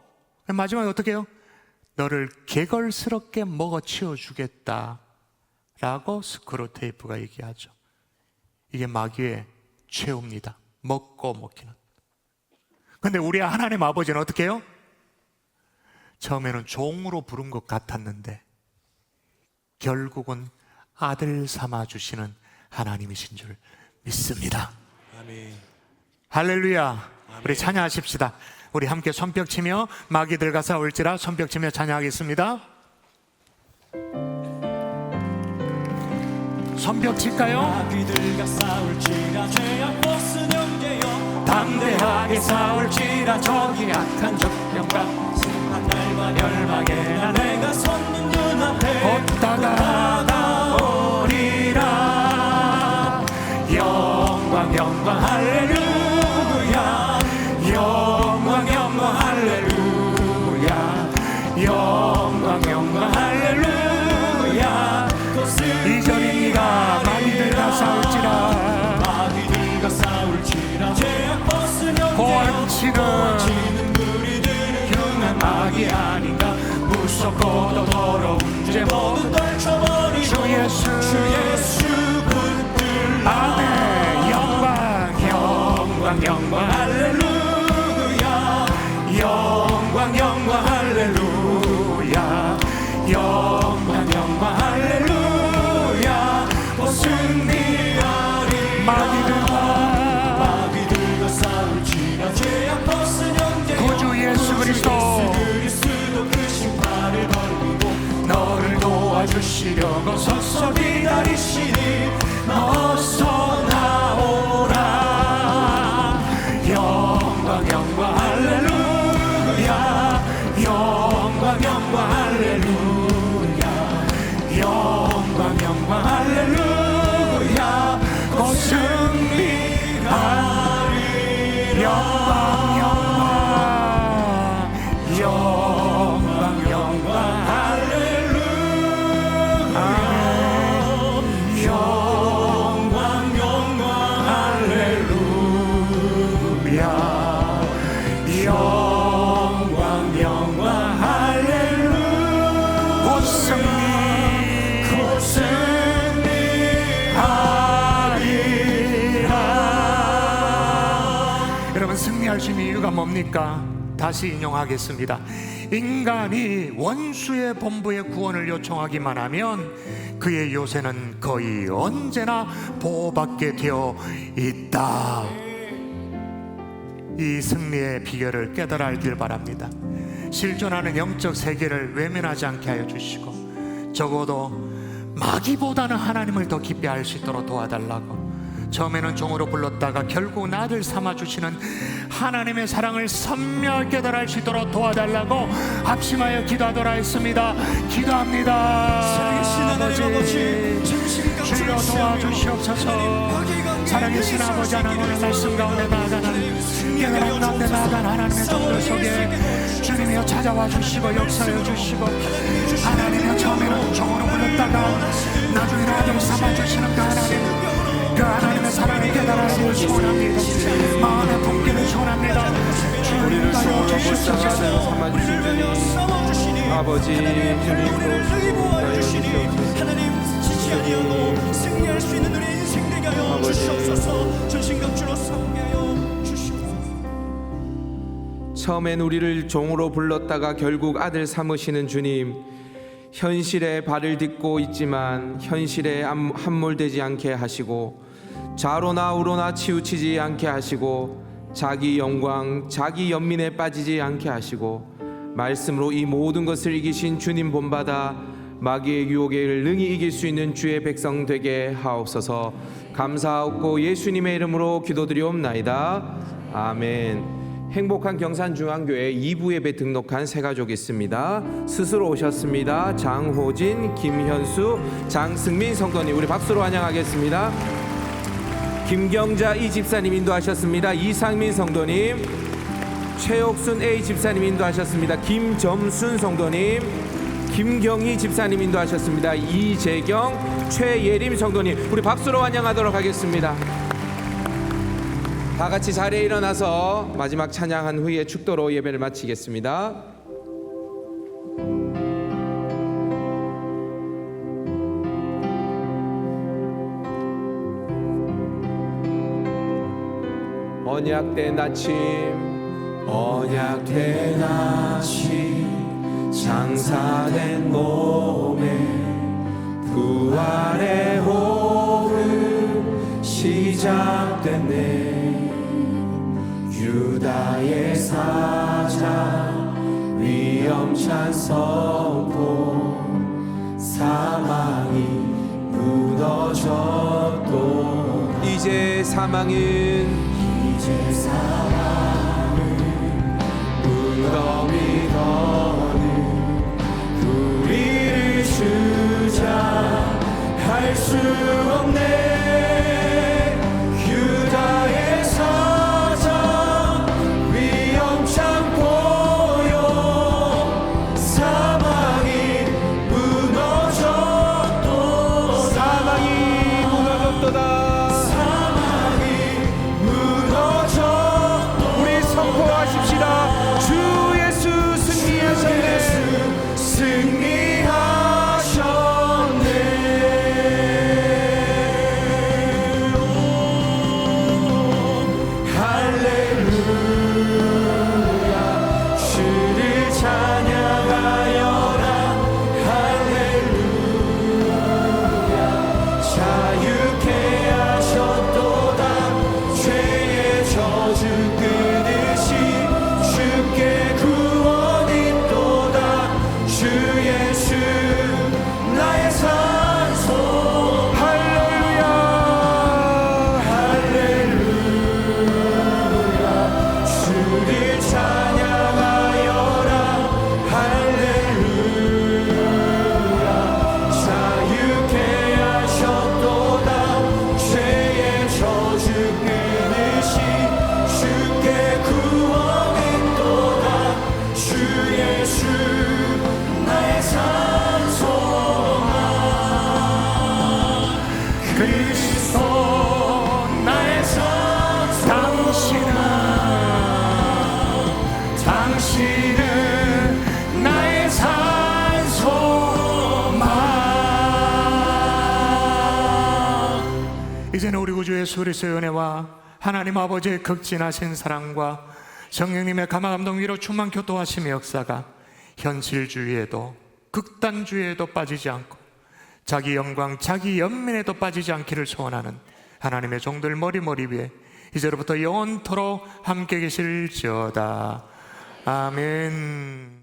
마지막에 어떻게 해요? 너를 개걸스럽게 먹어치워주겠다 라고 스크루테이프가 얘기하죠. 이게 마귀의 최후입니다. 먹고 먹기는. 근데 우리 하나님 아버지는 어떻게 해요? 처음에는 종으로 부른 것 같았는데 결국은 아들 삼아 주시는 하나님이신 줄 믿습니다. 아멘. 할렐루야. 아멘. 우리 찬양하십시다. 우리 함께 손뼉 치며 마귀들과 싸울지라 손뼉 치며 찬양하겠습니다. 손뼉 칠까요? 마귀들과 싸울지라 죄악 벗은 형제여 담대하게 싸울지라 저기 악한 적병과 심판 날과 멸망에나 내가 섰는 눈앞에 곧 다가오리라. 영광 영광 할렐루야. 영광 영광 할렐루야. 영광 영광 할렐루야. 이절입니다. 마귀들과 싸울지라. 마귀들과 싸울지라 죄악 벗은 형제여 고한치는 우리들은 흉한 마귀 아닌가. 무섭고도 더러운 죄 모두 떨쳐버리고 주 예수 붙들라. 아멘. 영광 영광 영광 할렐루야. 영광 영광 할렐루야. 영광 영광 할렐루야. 곧 승리하리. 마귀들과 싸울지라 죄악 벗은 형제 구주 예수 그리스도 그 심판을 벌리고 너를 도와주시려고 서서 기다리시니 어서 나오라. 영광 영광 할렐루야. 영광 영광 할렐루야. 영광 영광 할렐루야. 곧 승리하리. 영광 영광 영광 영광 할렐루야. 영광 영광 할렐루야. 영광 영광 할렐루야. 곧 승리하리라. 여러분, 승리할 수 있는 이유가 뭡니까? 다시 인용하겠습니다. 인간이 원수의 본부의 구원을 요청하기만 하면 그의 요새는 거의 언제나 보호받게 되어 있다. 이 승리의 비결을 깨달아 알길 바랍니다. 실존하는 영적 세계를 외면하지 않게 하여 주시고 적어도 마귀보다는 하나님을 더 깊이 알 수 있도록 도와달라고. 처음에는 종으로 불렀다가 결국 아들 삼아주시는 하나님의 사랑을 선명하게 깨달아 알 수 있도록 도와달라고 합심하여 기도하도록 했습니다. 기도합니다. 살아계신 하나님 아버지, 주여 도와주시옵소서. 살아계신 아버지 하나님의 말씀 가운데 나아가는 깨달음 가운데 나아가는 하나님의 종들 속에 주님이여 찾아와 주시고 역사해 주시고, 하나님이여 처음에는 종으로 불렀다가 나중에 아들 삼아주시는 그 하나님, 그 하나님의 하나님의 사랑을 깨달아지를 소원합니다. 마음의 품기를 소원합니다. 우리를 주여 주님으로 주시옵소서. 불쌍하여 삼아주신 주님, 아버지 하나님 지지 아니하고 승리할 수 있는 우리 인생 되게 하여 주시옵소서. 전신갑주로 삼게 하여 주시옵소서. 처음엔 우리를 종으로 불렀다가 결국 아들 삼으시는 주님, 현실에 발을 딛고 있지만 현실에 함몰되지 않게 하시고 좌로나 우로나 치우치지 않게 하시고 자기 영광, 자기 연민에 빠지지 않게 하시고 말씀으로 이 모든 것을 이기신 주님 본받아 마귀의 유혹을 능히 이길 수 있는 주의 백성 되게 하옵소서. 감사하옵고 예수님의 이름으로 기도드리옵나이다. 아멘. 행복한 경산중앙교회 2부 예배 등록한 세 가족이 있습니다. 스스로 오셨습니다. 장호진, 김현수, 장승민 성도님, 우리 박수로 환영하겠습니다. 김경자 이 집사님 인도하셨습니다. 이상민 성도님, 최옥순 A 집사님 인도하셨습니다. 김점순 성도님, 김경희 집사님 인도하셨습니다. 이재경, 최예림 성도님, 우리 박수로 환영하도록 하겠습니다. 다 같이 자리에 일어나서 마지막 찬양한 후에 축도로 예배를 마치겠습니다. 언약된 아침, 언약된 아침, 장사된 몸에 부활의 호흡 시작됐네. 유다의 사자 위엄찬 선포, 사망이 무너졌도 이제 사망은 무덤이 더는 우리를 주장할 수 없네. 유다의 사자 위엄찬 보여, 사망이 무너졌도 사망이 무너졌도다. 주 예수 승리하셨네. 승리하셨네. 할렐루야. 주를 찬양하여라. 할렐루야. 자유케 하셨도다. 죄의 저주 끊으시 주께 구원 있도다. 주 예수 나의 산소. 할렐루야. 할렐루야. 주를 찬양하여라. 할렐루야. 자유케 하셨도다. 죄의 저주 끊으시 주께 구원 있도다. 주 예수 나의 산소만. 그리스도 나의 산소. 당신은 나의 산소만. 이제는 우리 구주 예수 그리스도의 은혜와 하나님 아버지의 극진하신 사랑과 성령님의 감화감동 위로 충만 교통하심의 역사가 현실주의에도 극단주의에도 빠지지 않고 자기 영광, 자기 연민에도 빠지지 않기를 소원하는 하나님의 종들 머리 위에 이제로부터 영원토록 함께 계실지어다. 아멘.